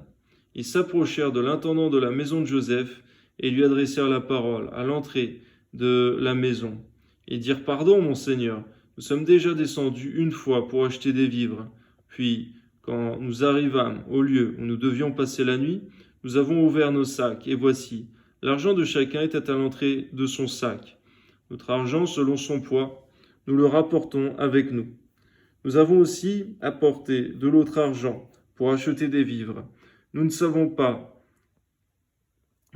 Speaker 1: Ils s'approchèrent de l'intendant de la maison de Joseph et lui adressèrent la parole à l'entrée de la maison. Ils dirent, « Pardon, mon Seigneur, nous sommes déjà descendus une fois pour acheter des vivres. Puis, quand nous arrivâmes au lieu où nous devions passer la nuit, nous avons ouvert nos sacs, et voici, l'argent de chacun était à l'entrée de son sac. Notre argent, selon son poids, nous le rapportons avec nous. Nous avons aussi apporté de l'autre argent pour acheter des vivres. Nous ne savons pas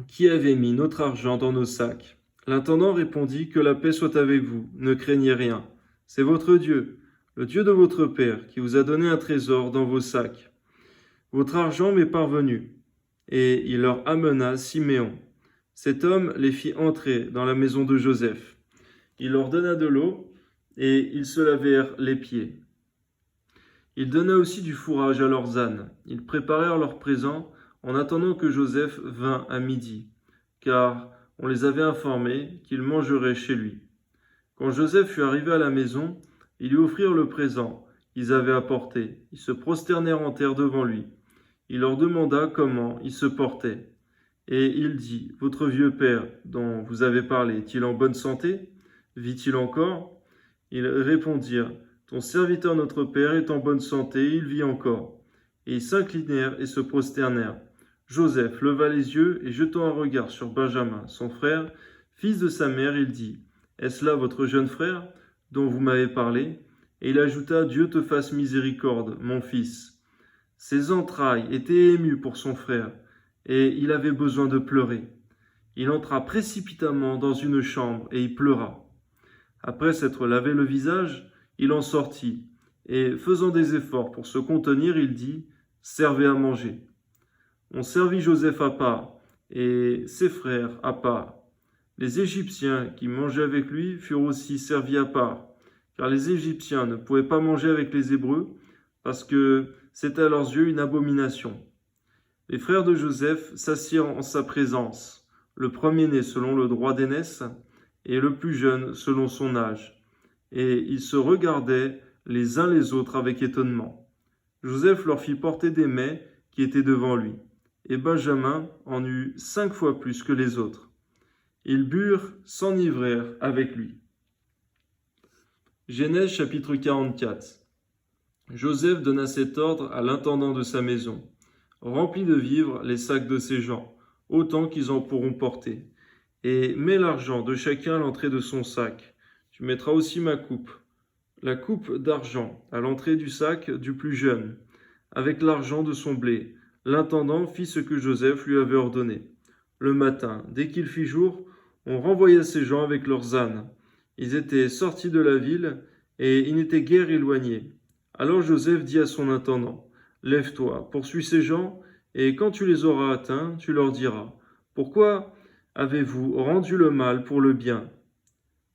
Speaker 1: qui avait mis notre argent dans nos sacs. » L'intendant répondit, « Que la paix soit avec vous, ne craignez rien. C'est votre Dieu, le Dieu de votre Père, qui vous a donné un trésor dans vos sacs. Votre argent m'est parvenu. » Et il leur amena Siméon. Cet homme les fit entrer dans la maison de Joseph. Il leur donna de l'eau, et ils se lavèrent les pieds. Il donna aussi du fourrage à leurs ânes. Ils préparèrent leurs présents en attendant que Joseph vînt à midi, car on les avait informés qu'il mangerait chez lui. Quand Joseph fut arrivé à la maison, ils lui offrirent le présent qu'ils avaient apporté. Ils se prosternèrent en terre devant lui. Il leur demanda comment il se portait. Et il dit, « Votre vieux père, dont vous avez parlé, est-il en bonne santé? Vit-il encore ?» Ils répondirent, « Ton serviteur notre père est en bonne santé, il vit encore. » Et ils s'inclinèrent et se prosternèrent. Joseph leva les yeux et jetant un regard sur Benjamin, son frère, Fils de sa mère, il dit, « Est-ce là votre jeune frère, dont vous m'avez parlé ?» Et il ajouta, « Dieu te fasse miséricorde, mon fils. » Ses entrailles étaient émues pour son frère, et il avait besoin de pleurer. Il entra précipitamment dans une chambre, et y pleura. Après s'être lavé le visage, il en sortit, et faisant des efforts pour se contenir, il dit, « Servez à manger. » On servit Joseph à part, et ses frères à part. Les Égyptiens qui mangeaient avec lui furent aussi servis à part, car les Égyptiens ne pouvaient pas manger avec les Hébreux, parce que c'était à leurs yeux une abomination. Les frères de Joseph s'assirent en sa présence, le premier-né selon le droit d'aînesse, et le plus jeune selon son âge. Et ils se regardaient les uns les autres avec étonnement. Joseph leur fit porter des mets qui étaient devant lui, et Benjamin en eut 5 fois plus que les autres. Ils burent, s'enivrèrent avec lui. Genèse chapitre 44. Joseph donna cet ordre à l'intendant de sa maison. Remplis de vivres les sacs de ces gens, autant qu'ils en pourront porter. Et mets l'argent de chacun à l'entrée de son sac. Tu mettras aussi ma coupe, la coupe d'argent, à l'entrée du sac du plus jeune, avec l'argent de son blé. L'intendant fit ce que Joseph lui avait ordonné. Le matin, dès qu'il fit jour, on renvoya ces gens avec leurs ânes. Ils étaient sortis de la ville, et ils n'étaient guère éloignés. Alors Joseph dit à son intendant, « Lève-toi, poursuis ces gens, et quand tu les auras atteints, tu leur diras, « Pourquoi avez-vous rendu le mal pour le bien?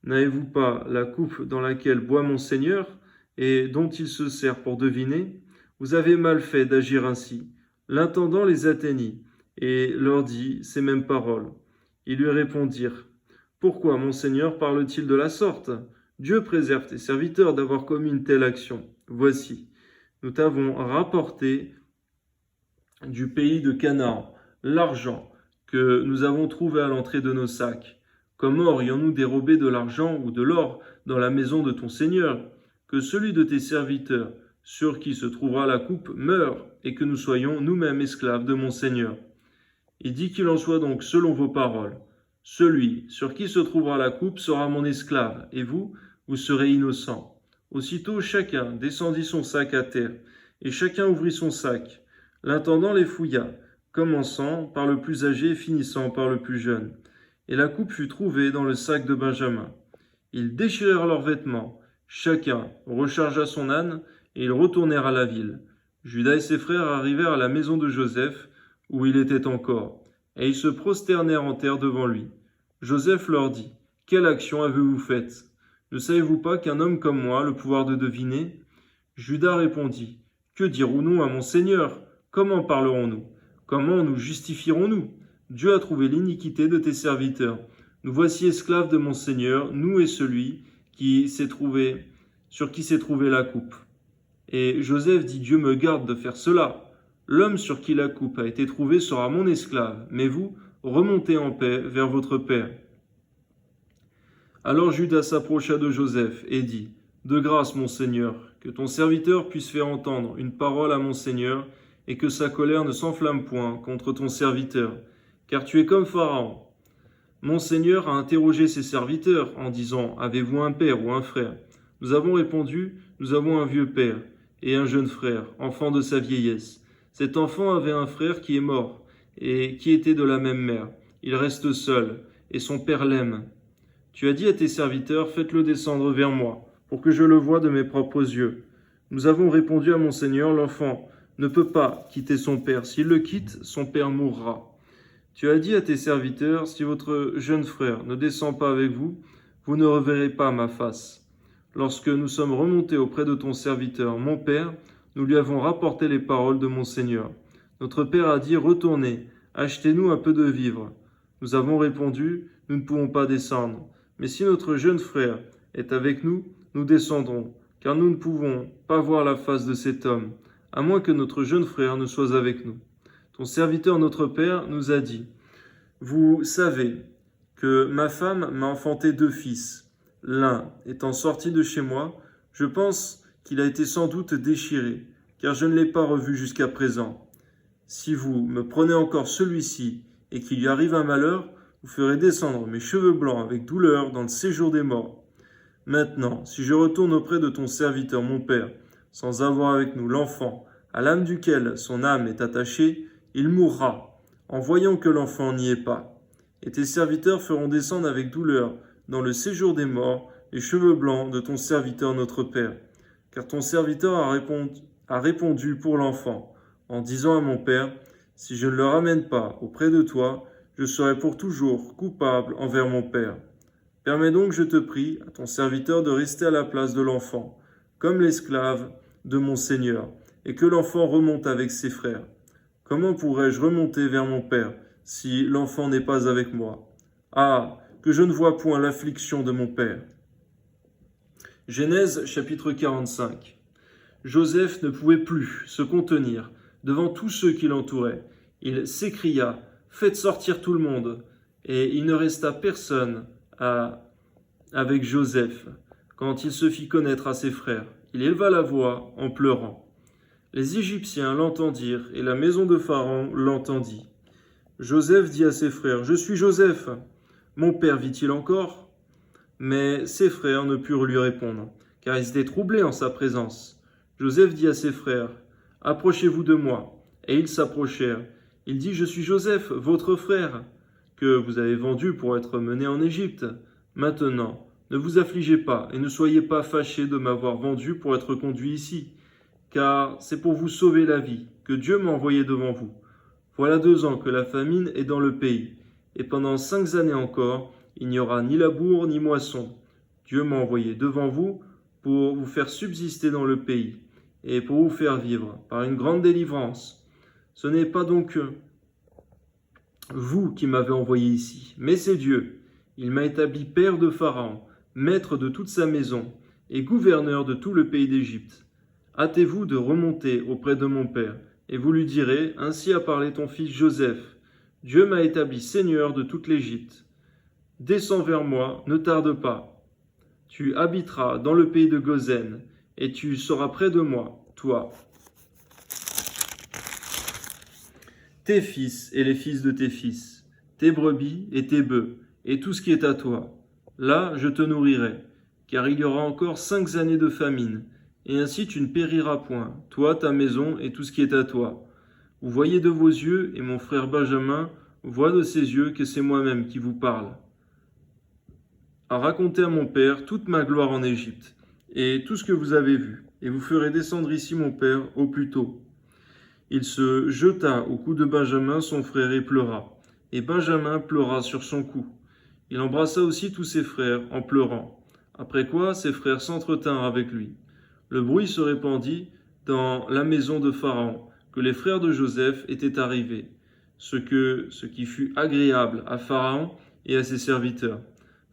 Speaker 1: N'avez-vous pas la coupe dans laquelle boit mon Seigneur, et dont il se sert pour deviner? Vous avez mal fait d'agir ainsi. » L'intendant les atteignit, et leur dit ces mêmes paroles. Ils lui répondirent, « Pourquoi mon Seigneur parle-t-il de la sorte? Dieu préserve tes serviteurs d'avoir commis une telle action. Voici, nous t'avons rapporté du pays de Canaan l'argent que nous avons trouvé à l'entrée de nos sacs. Comment aurions-nous dérobé de l'argent ou de l'or dans la maison de ton Seigneur? Que celui de tes serviteurs, sur qui se trouvera la coupe, meure, et que nous soyons nous-mêmes esclaves de mon Seigneur. » Il dit qu'il en soit donc selon vos paroles. Celui sur qui se trouvera la coupe sera mon esclave, et vous, vous serez innocents. Aussitôt chacun descendit son sac à terre, et chacun ouvrit son sac. L'intendant les fouilla, commençant par le plus âgé et finissant par le plus jeune. Et la coupe fut trouvée dans le sac de Benjamin. Ils déchirèrent leurs vêtements, chacun rechargea son âne, et ils retournèrent à la ville. Judas et ses frères arrivèrent à la maison de Joseph, où il était encore, et ils se prosternèrent en terre devant lui. Joseph leur dit, « Quelle action avez-vous faite? Ne savez-vous pas qu'un homme comme moi a le pouvoir de deviner? » Judas répondit, « Que dirons-nous à mon Seigneur? Comment parlerons-nous? Comment nous justifierons-nous? Dieu a trouvé l'iniquité de tes serviteurs. Nous voici esclaves de mon Seigneur, nous et celui sur qui s'est trouvée la coupe. » Et Joseph dit, « Dieu me garde de faire cela. L'homme sur qui la coupe a été trouvée sera mon esclave, mais vous, remontez en paix vers votre père. » Alors Judas s'approcha de Joseph et dit, « De grâce, mon Seigneur, que ton serviteur puisse faire entendre une parole à mon Seigneur, et que sa colère ne s'enflamme point contre ton serviteur, car tu es comme Pharaon. Mon Seigneur a interrogé ses serviteurs en disant, « Avez-vous un père ou un frère ?» Nous avons répondu, « Nous avons un vieux père et un jeune frère, enfant de sa vieillesse. Cet enfant avait un frère qui est mort, et qui était de la même mère. Il reste seul, et son père l'aime. Tu as dit à tes serviteurs, faites-le descendre vers moi, pour que je le voie de mes propres yeux. Nous avons répondu à mon Seigneur, l'enfant ne peut pas quitter son père. S'il le quitte, son père mourra. Tu as dit à tes serviteurs, si votre jeune frère ne descend pas avec vous, vous ne reverrez pas ma face. Lorsque nous sommes remontés auprès de ton serviteur, mon père, nous lui avons rapporté les paroles de mon Seigneur. Notre père a dit, retournez, achetez-nous un peu de vivres. Nous avons répondu, nous ne pouvons pas descendre. Mais si notre jeune frère est avec nous, nous descendrons, car nous ne pouvons pas voir la face de cet homme, à moins que notre jeune frère ne soit avec nous. Ton serviteur, notre père, nous a dit, vous savez que ma femme m'a enfanté 2 fils. L'un étant sorti de chez moi, je pense qu'il a été sans doute déchiré, car je ne l'ai pas revu jusqu'à présent. Si vous me prenez encore celui-ci et qu'il lui arrive un malheur, vous ferez descendre mes cheveux blancs avec douleur dans le séjour des morts. Maintenant, si je retourne auprès de ton serviteur, mon père, sans avoir avec nous l'enfant, à l'âme duquel son âme est attachée, il mourra, en voyant que l'enfant n'y est pas. Et tes serviteurs feront descendre avec douleur, dans le séjour des morts, les cheveux blancs de ton serviteur notre Père. Car ton serviteur a répondu pour l'enfant, en disant à mon Père, si je ne le ramène pas auprès de toi, je serai pour toujours coupable envers mon Père. Permets donc, je te prie, à ton serviteur de rester à la place de l'enfant, comme l'esclave de mon Seigneur, et que l'enfant remonte avec ses frères. Comment pourrais-je remonter vers mon Père si l'enfant n'est pas avec moi? Ah, que je ne vois point l'affliction de mon Père. Genèse chapitre 45. Joseph ne pouvait plus se contenir devant tous ceux qui l'entouraient. Il s'écria, « Faites sortir tout le monde !» Et il ne resta personne avec Joseph quand il se fit connaître à ses frères. Il éleva la voix en pleurant. Les Égyptiens l'entendirent et la maison de Pharaon l'entendit. Joseph dit à ses frères, « Je suis Joseph. Mon père vit-il encore ?» Mais ses frères ne purent lui répondre, car ils étaient troublés en sa présence. Joseph dit à ses frères, « Approchez-vous de moi. » Et ils s'approchèrent. Il dit, « Je suis Joseph, votre frère, que vous avez vendu pour être mené en Égypte. Maintenant, ne vous affligez pas et ne soyez pas fâchés de m'avoir vendu pour être conduit ici, car c'est pour vous sauver la vie que Dieu m'a envoyé devant vous. Voilà 2 ans que la famine est dans le pays, et pendant 5 années encore, il n'y aura ni labour ni moisson. Dieu m'a envoyé devant vous pour vous faire subsister dans le pays, et pour vous faire vivre par une grande délivrance. Ce n'est pas donc vous qui m'avez envoyé ici, mais c'est Dieu. Il m'a établi père de Pharaon, maître de toute sa maison, et gouverneur de tout le pays d'Égypte. Hâtez-vous de remonter auprès de mon père, et vous lui direz, ainsi a parlé ton fils Joseph. Dieu m'a établi seigneur de toute l'Égypte. Descends vers moi, ne tarde pas. Tu habiteras dans le pays de Gozen, et tu seras près de moi, toi, tes fils et les fils de tes fils, tes brebis et tes bœufs, et tout ce qui est à toi. Là, je te nourrirai, car il y aura encore 5 années de famine, et ainsi tu ne périras point, toi, ta maison et tout ce qui est à toi. Vous voyez de vos yeux, et mon frère Benjamin voit de ses yeux que c'est moi-même qui vous parle. À raconter à mon père toute ma gloire en Égypte, et tout ce que vous avez vu, et vous ferez descendre ici mon père au plus tôt. Il se jeta au cou de Benjamin, son frère, et pleura. Et Benjamin pleura sur son cou. Il embrassa aussi tous ses frères en pleurant. Après quoi, ses frères s'entretinrent avec lui. Le bruit se répandit dans la maison de Pharaon, que les frères de Joseph étaient arrivés, ce qui fut agréable à Pharaon et à ses serviteurs.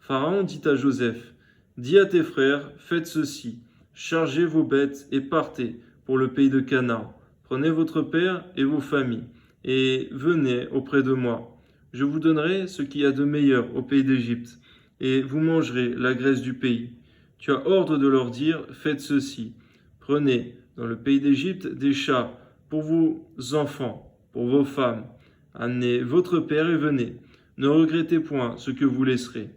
Speaker 1: Pharaon dit à Joseph, « Dis à tes frères, faites ceci, chargez vos bêtes et partez pour le pays de Canaan. Prenez votre père et vos familles, et venez auprès de moi. Je vous donnerai ce qu'il y a de meilleur au pays d'Égypte, et vous mangerez la graisse du pays. Tu as ordre de leur dire, faites ceci. Prenez dans le pays d'Égypte des chats pour vos enfants, pour vos femmes. Amenez votre père et venez. Ne regrettez point ce que vous laisserez,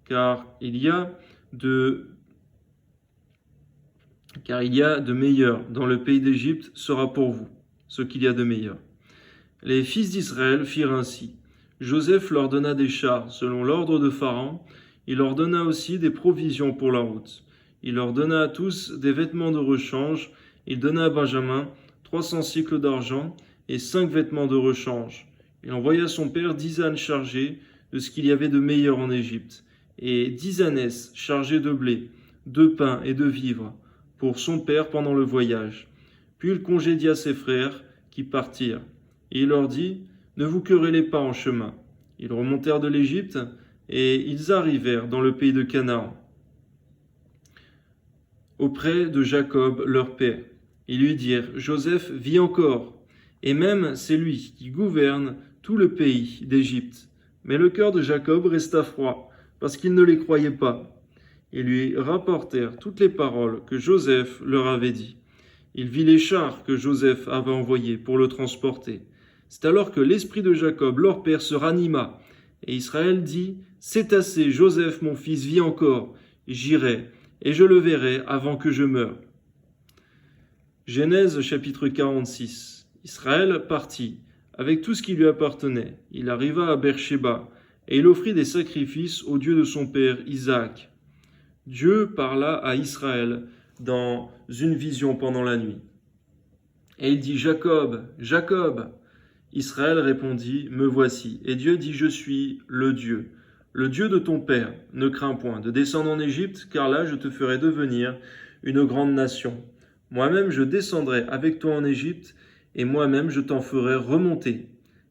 Speaker 1: car il y a de meilleur dans le pays d'Égypte sera pour vous, ce qu'il y a de meilleur. » Les fils d'Israël firent ainsi. Joseph leur donna des chars selon l'ordre de Pharaon. Il leur donna aussi des provisions pour la route. Il leur donna à tous des vêtements de rechange. Il donna à Benjamin 300 cycles d'argent et 5 vêtements de rechange. Il envoya à son père 10 ânes chargés de ce qu'il y avait de meilleur en Égypte, et 10 ânesses chargées de blé, de pain et de vivres, pour son père pendant le voyage. Puis il congédia ses frères qui partirent. Et il leur dit, « Ne vous querellez pas en chemin. » Ils remontèrent de l'Égypte et ils arrivèrent dans le pays de Canaan, auprès de Jacob leur père. Ils lui dirent, « Joseph vit encore, et même c'est lui qui gouverne tout le pays d'Égypte. » Mais le cœur de Jacob resta froid, parce qu'il ne les croyait pas. Ils lui rapportèrent toutes les paroles que Joseph leur avait dites. Il vit les chars que Joseph avait envoyés pour le transporter. C'est alors que l'esprit de Jacob, leur père, se ranima, Et Israël dit, « C'est assez, Joseph mon fils vit encore, j'irai, et je le verrai avant que je meure. » Genèse chapitre 46. Israël partit, avec tout ce qui lui appartenait. Il arriva à Beersheba, et il offrit des sacrifices au Dieu de son père Isaac. Dieu parla à Israël dans une vision pendant la nuit. Et il dit, « Jacob, Jacob !» Israël répondit, « Me voici. » Et Dieu dit, « Je suis le Dieu de ton père. Ne crains point de descendre en Égypte, car là je te ferai devenir une grande nation. Moi-même je descendrai avec toi en Égypte, et moi-même je t'en ferai remonter.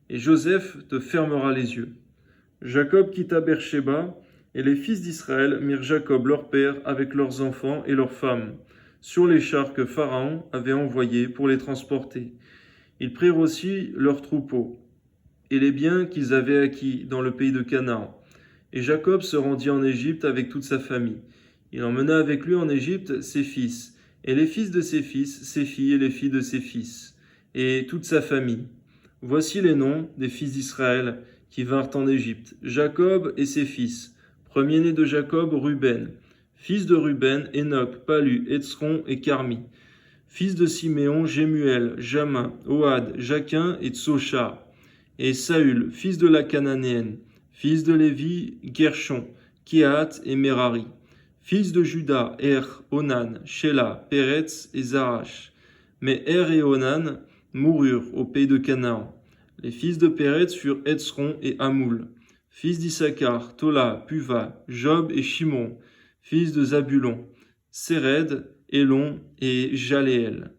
Speaker 1: Et Joseph te fermera les yeux. » Jacob quitta Beersheba, et les fils d'Israël mirent Jacob leur père avec leurs enfants et leurs femmes sur les chars que Pharaon avait envoyés pour les transporter. Ils prirent aussi leurs troupeaux et les biens qu'ils avaient acquis dans le pays de Canaan. Et Jacob se rendit en Égypte avec toute sa famille. Il emmena avec lui en Égypte ses fils, et les fils de ses fils, ses filles et les filles de ses fils, et toute sa famille. Voici les noms des fils d'Israël qui vinrent en Égypte. Jacob et ses fils. Premier-né de Jacob, Ruben. Fils de Ruben, Enoch, Palu, Hetzron et Carmi. Fils de Siméon, Jémuel, Jamin, Ohad, Jaquin et Tsochar. Et Saül, fils de la Cananéenne. Fils de Lévi, Gershon, Kehat et Merari. Fils de Juda, Onan, Shelah, Péretz et Zarash. Mais et Onan moururent au pays de Canaan. Les fils de Péretz furent Hetzron et Hamoul. Fils d'Issachar, Tola, Puva, Job et Shimon. Fils de Zabulon, Séred, Élon et Jaléel.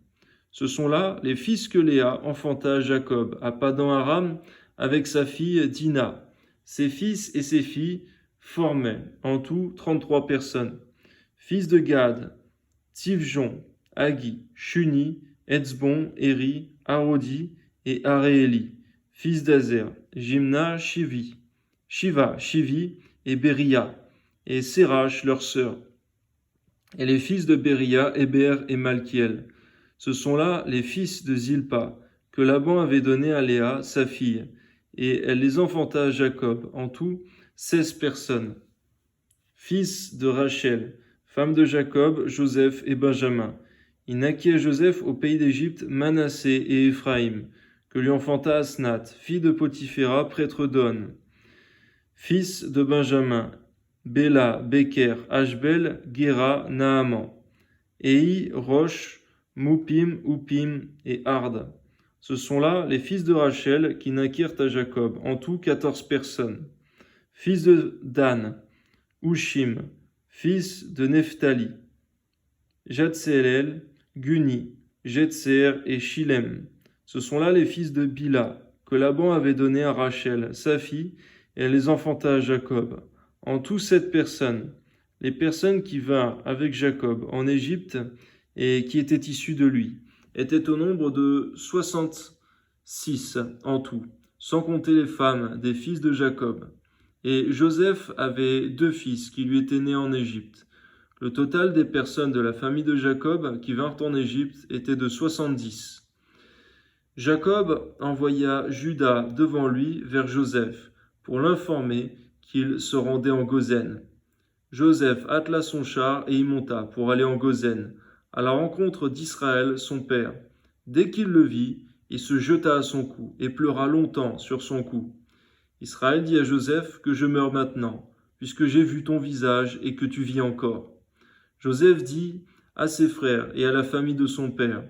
Speaker 1: Ce sont là les fils que Léa enfanta à Jacob, à Padan-Aram, avec sa fille Dina. Ses fils et ses filles formaient en tout 33 personnes. Fils de Gad, Tivjon, Agi, Shuni, Etzbon, Eri, Arodi et Aréeli. Fils d'Azer, Jimna, Shiva, Shivi et Beria, et Sérach leur sœur. Et les fils de Beria, Héber et Malkiel. Ce sont là les fils de Zilpa, que Laban avait donnés à Léa, sa fille, et elle les enfanta à Jacob, en tout 16 personnes. Fils de Rachel, femme de Jacob, Joseph et Benjamin. Il naquit à Joseph au pays d'Égypte Manassé et Éphraïm, que lui enfanta Asnath, fille de Potiphéra, prêtre d'On. Fils de Benjamin, Béla, Beker, Ashbel, Géra, Naaman. Éi, Rosh, Moupim, Oupim et Ard. Ce sont là les fils de Rachel qui naquirent à Jacob, en tout 14 personnes. Fils de Dan, Ushim, fils de Nephtali, Jatseelel, Guni, Jetser et Shilem. Ce sont là les fils de Bila, que Laban avait donnés à Rachel, sa fille, et elle les enfanta à Jacob. En tout 7 personnes, les personnes qui vinrent avec Jacob en Égypte et qui étaient issues de lui, étaient au nombre de 66 en tout, sans compter les femmes des fils de Jacob. Et Joseph avait 2 fils qui lui étaient nés en Égypte. Le total des personnes de la famille de Jacob qui vinrent en Égypte était de 70. Jacob envoya Juda devant lui vers Joseph pour l'informer qu'il se rendait en Goshen. Joseph attela son char et y monta pour aller en Goshen, à la rencontre d'Israël, son père. Dès qu'il le vit, il se jeta à son cou et pleura longtemps sur son cou. Israël dit à Joseph que je meurs maintenant, puisque j'ai vu ton visage et que tu vis encore. Joseph dit à ses frères et à la famille de son père,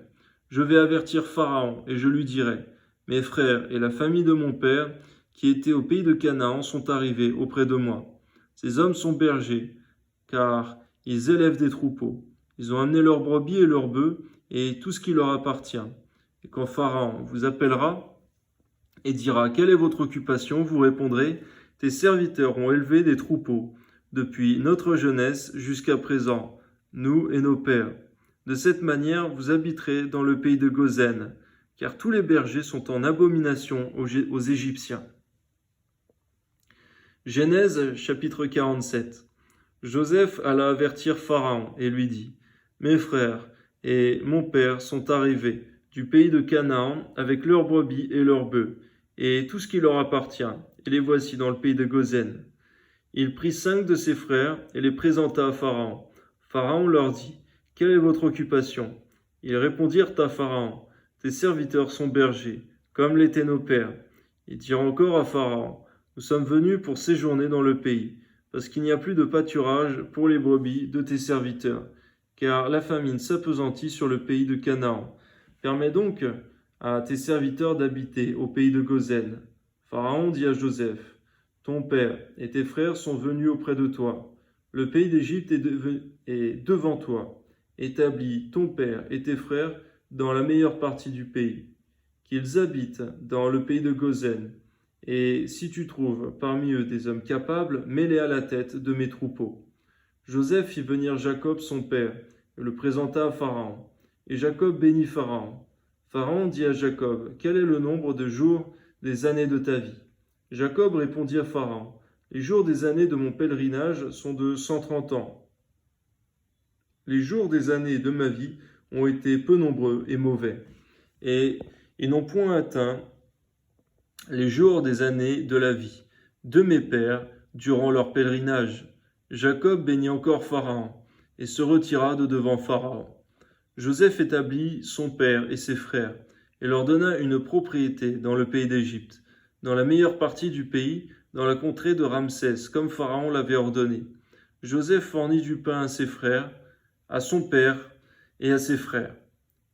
Speaker 1: je vais avertir Pharaon et je lui dirai, mes frères et la famille de mon père qui étaient au pays de Canaan sont arrivés auprès de moi. Ces hommes sont bergers, car ils élèvent des troupeaux. Ils ont amené leurs brebis et leurs bœufs et tout ce qui leur appartient. Et quand Pharaon vous appellera et dira « Quelle est votre occupation ?» vous répondrez « Tes serviteurs ont élevé des troupeaux depuis notre jeunesse jusqu'à présent, nous et nos pères. De cette manière, vous habiterez dans le pays de Goshen, car tous les bergers sont en abomination aux Égyptiens. » Genèse chapitre 47. Joseph alla avertir Pharaon et lui dit, « Mes frères et mon père sont arrivés du pays de Canaan avec leurs brebis et leurs bœufs, et tout ce qui leur appartient, et les voici dans le pays de Gozen. Il prit 5 de ses frères et les présenta à Pharaon. Pharaon leur dit, « Quelle est votre occupation ?» Ils répondirent à Pharaon, « Tes serviteurs sont bergers, comme l'étaient nos pères. » Ils dirent encore à Pharaon, « Nous sommes venus pour séjourner dans le pays, parce qu'il n'y a plus de pâturage pour les brebis de tes serviteurs, car la famine s'appesantit sur le pays de Canaan. Permets donc à tes serviteurs d'habiter au pays de Gozen. » Pharaon dit à Joseph, « Ton père et tes frères sont venus auprès de toi. Le pays d'Égypte est devant toi. Établis ton père et tes frères dans la meilleure partie du pays. Qu'ils habitent dans le pays de Gozen. Et si tu trouves parmi eux des hommes capables, mets-les à la tête de mes troupeaux. » Joseph fit venir Jacob son père et le présenta à Pharaon. Et Jacob bénit Pharaon. Pharaon dit à Jacob, « Quel est le nombre de jours des années de ta vie ?» Jacob répondit à Pharaon, « Les jours des années de mon pèlerinage sont de 130 ans. Les jours des années de ma vie ont été peu nombreux et mauvais, et ils n'ont point atteint les jours des années de la vie de mes pères durant leur pèlerinage. » Jacob bénit encore Pharaon et se retira de devant Pharaon. Joseph établit son père et ses frères et leur donna une propriété dans le pays d'Égypte, dans la meilleure partie du pays, dans la contrée de Ramsès, comme Pharaon l'avait ordonné. Joseph fournit du pain à ses frères, à son père et à ses frères,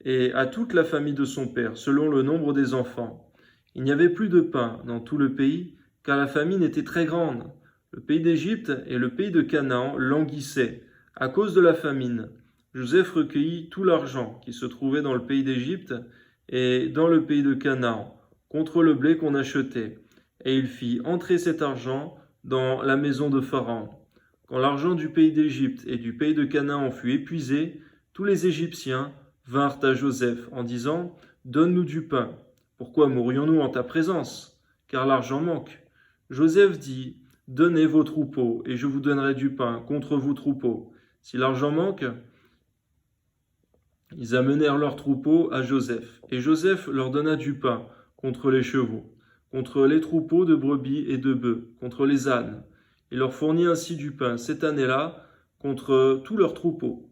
Speaker 1: et à toute la famille de son père, selon le nombre des enfants. Il n'y avait plus de pain dans tout le pays, car la famine était très grande. Le pays d'Égypte et le pays de Canaan languissaient à cause de la famine. Joseph recueillit tout l'argent qui se trouvait dans le pays d'Égypte et dans le pays de Canaan, contre le blé qu'on achetait, et il fit entrer cet argent dans la maison de Pharaon. Quand l'argent du pays d'Égypte et du pays de Canaan fut épuisé, tous les Égyptiens vinrent à Joseph en disant, « Donne-nous du pain. Pourquoi mourrions-nous en ta présence? Car l'argent manque. » Joseph dit, « Donnez vos troupeaux, et je vous donnerai du pain contre vos troupeaux. Si l'argent manque, ils amenèrent leurs troupeaux à Joseph, et Joseph leur donna du pain contre les chevaux, contre les troupeaux de brebis et de bœufs, contre les ânes. Il leur fournit ainsi du pain cette année-là contre tous leurs troupeaux.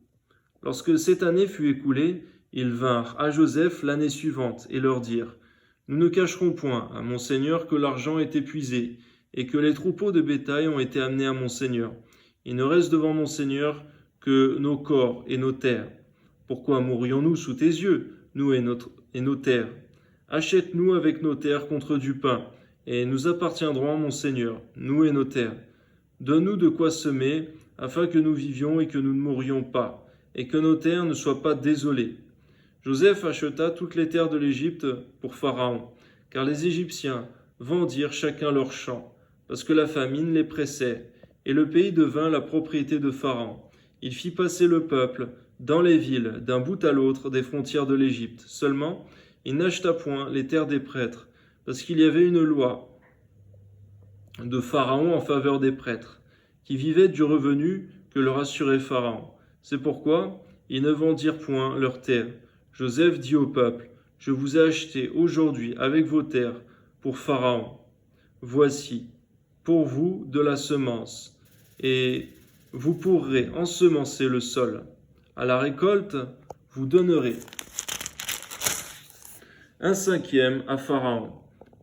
Speaker 1: Lorsque cette année fut écoulée, ils vinrent à Joseph l'année suivante et leur dirent, « Nous ne cacherons point à mon Seigneur que l'argent est épuisé et que les troupeaux de bétail ont été amenés à mon Seigneur. Il ne reste devant mon Seigneur que nos corps et nos terres. Pourquoi mourrions-nous sous tes yeux, nous et nos terres? Achète-nous avec nos terres contre du pain, et nous appartiendrons à mon Seigneur, nous et nos terres. Donne-nous de quoi semer, afin que nous vivions et que nous ne mourions pas, et que nos terres ne soient pas désolées. » Joseph acheta toutes les terres de l'Égypte pour Pharaon, car les Égyptiens vendirent chacun leur champ, parce que la famine les pressait, et le pays devint la propriété de Pharaon. Il fit passer le peuple dans les villes d'un bout à l'autre des frontières de l'Égypte. Seulement, il n'acheta point les terres des prêtres, parce qu'il y avait une loi de Pharaon en faveur des prêtres, qui vivaient du revenu que leur assurait Pharaon. C'est pourquoi ils ne vendirent point leurs terres. Joseph dit au peuple, « Je vous ai acheté aujourd'hui avec vos terres pour Pharaon. Voici pour vous de la semence, et vous pourrez ensemencer le sol. À la récolte, vous donnerez 1/5 à Pharaon,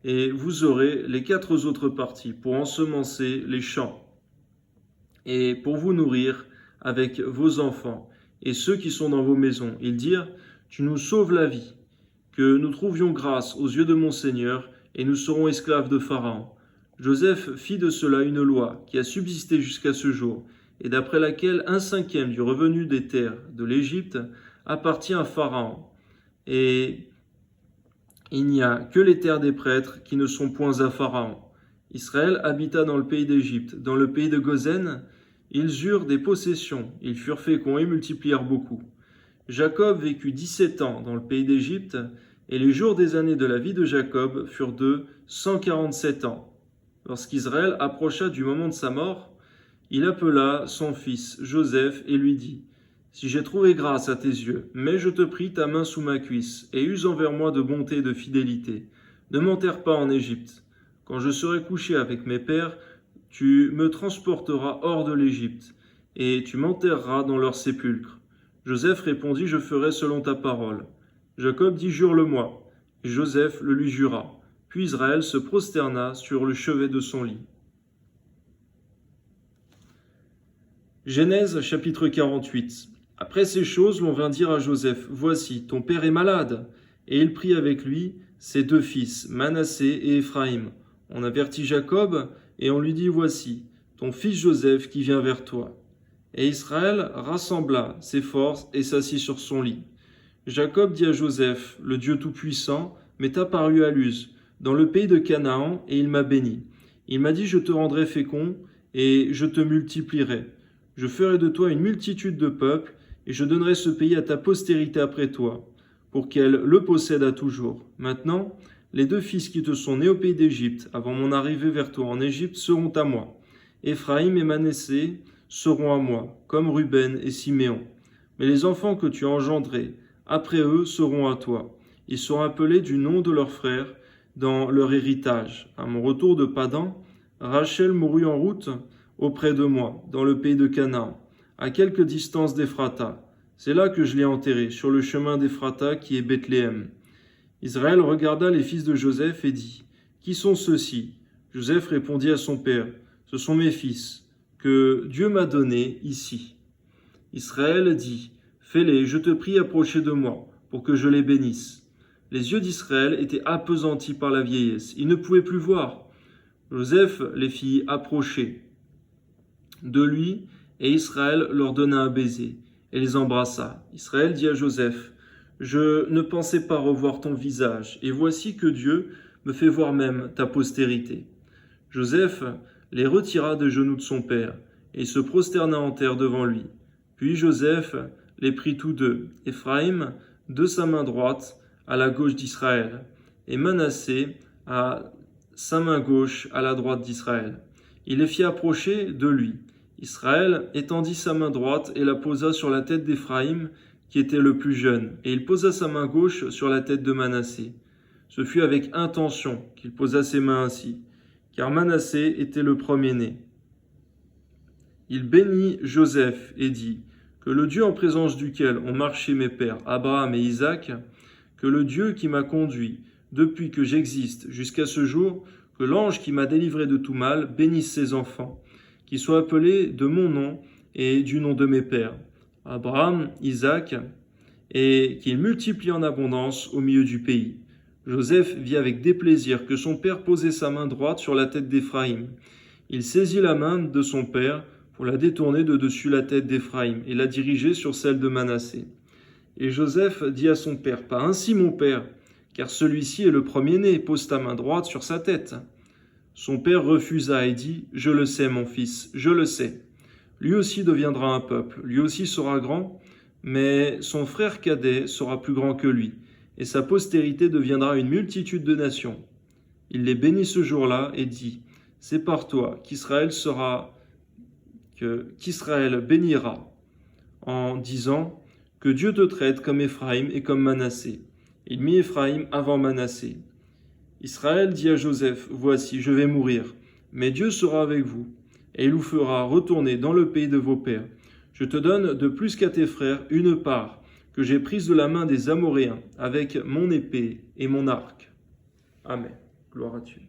Speaker 1: et vous aurez les 4 autres parties pour ensemencer les champs, et pour vous nourrir avec vos enfants et ceux qui sont dans vos maisons. » Ils dirent, « Tu nous sauves la vie, que nous trouvions grâce aux yeux de mon Seigneur, et nous serons esclaves de Pharaon. » Joseph fit de cela une loi qui a subsisté jusqu'à ce jour, et d'après laquelle 1/5 du revenu des terres de l'Égypte appartient à Pharaon. Et il n'y a que les terres des prêtres qui ne sont point à Pharaon. Israël habita dans le pays d'Égypte, dans le pays de Gozen. Ils eurent des possessions, ils furent féconds et multiplièrent beaucoup. Jacob vécut 17 ans dans le pays d'Égypte, et les jours des années de la vie de Jacob furent de 147 ans. Lorsqu'Israël approcha du moment de sa mort, il appela son fils Joseph et lui dit, « Si j'ai trouvé grâce à tes yeux, mets, je te prie, ta main sous ma cuisse, et use envers moi de bonté et de fidélité. Ne m'enterre pas en Égypte. Quand je serai couché avec mes pères, tu me transporteras hors de l'Égypte, et tu m'enterreras dans leur sépulcre. Joseph répondit, je ferai selon ta parole. Jacob dit, jure-le-moi. Et Joseph le lui jura. Puis Israël se prosterna sur le chevet de son lit. Genèse chapitre 48. Après ces choses, l'on vint dire à Joseph, voici, ton père est malade. Et il prit avec lui ses 2 fils, Manassé et Éphraïm. On avertit Jacob, et on lui dit, voici, ton fils Joseph qui vient vers toi. Et Israël rassembla ses forces et s'assit sur son lit. Jacob dit à Joseph, le Dieu Tout-Puissant m'est apparu à Luz, dans le pays de Canaan, et il m'a béni. Il m'a dit, je te rendrai fécond, et je te multiplierai. Je ferai de toi une multitude de peuples, et je donnerai ce pays à ta postérité après toi, pour qu'elle le possède à toujours. Maintenant, les 2 fils qui te sont nés au pays d'Égypte, avant mon arrivée vers toi en Égypte, seront à moi. Éphraïm et Manassé seront à moi, comme Ruben et Siméon. Mais les enfants que tu as engendrés, après eux, seront à toi. Ils seront appelés du nom de leurs frères dans leur héritage. À mon retour de Padan, Rachel mourut en route auprès de moi, dans le pays de Canaan, à quelque distance d'Éphrata. C'est là que je l'ai enterré, sur le chemin d'Éphrata qui est Bethléem. Israël regarda les fils de Joseph et dit, qui sont ceux-ci? Joseph répondit à son père, ce sont mes fils, que Dieu m'a donnés ici. Israël dit, fais-les, je te prie, approcher de moi, pour que je les bénisse. Les yeux d'Israël étaient appesantis par la vieillesse, il ne pouvait plus voir. Joseph les fit approcher de lui, et Israël leur donna un baiser, et les embrassa. Israël dit à Joseph, je ne pensais pas revoir ton visage, et voici que Dieu me fait voir même ta postérité. Joseph les retira des genoux de son père, et se prosterna en terre devant lui. Puis Joseph les prit tous 2, Éphraïm de sa main droite à la gauche d'Israël, et Manassé à sa main gauche à la droite d'Israël. Il les fit approcher de lui. Israël étendit sa main droite et la posa sur la tête d'Éphraïm, qui était le plus jeune, et il posa sa main gauche sur la tête de Manassé. Ce fut avec intention qu'il posa ses mains ainsi, car Manassé était le premier-né. Il bénit Joseph et dit, que le Dieu en présence duquel ont marché mes pères Abraham et Isaac, que le Dieu qui m'a conduit depuis que j'existe jusqu'à ce jour, que l'ange qui m'a délivré de tout mal bénisse ses enfants, qui soient appelés de mon nom et du nom de mes pères, Abraham, Isaac, et qu'il multiplie en abondance au milieu du pays. Joseph vit avec déplaisir que son père posait sa main droite sur la tête d'Éphraïm. Il saisit la main de son père pour la détourner de dessus la tête d'Éphraïm et la diriger sur celle de Manassé. Et Joseph dit à son père, pas ainsi mon père, car celui-ci est le premier-né, pose ta main droite sur sa tête. Son père refusa et dit, je le sais mon fils, je le sais. Lui aussi deviendra un peuple, lui aussi sera grand, mais son frère cadet sera plus grand que lui, et sa postérité deviendra une multitude de nations. Il les bénit ce jour-là et dit, c'est par toi qu'Israël bénira, en disant que Dieu te traite comme Éphraïm et comme Manassé. Il mit Éphraïm avant Manassé. Israël dit à Joseph, voici, je vais mourir, mais Dieu sera avec vous, et il vous fera retourner dans le pays de vos pères. Je te donne de plus qu'à tes frères une part que j'ai prise de la main des Amoréens avec mon épée et mon arc. Amen. Gloire à Dieu.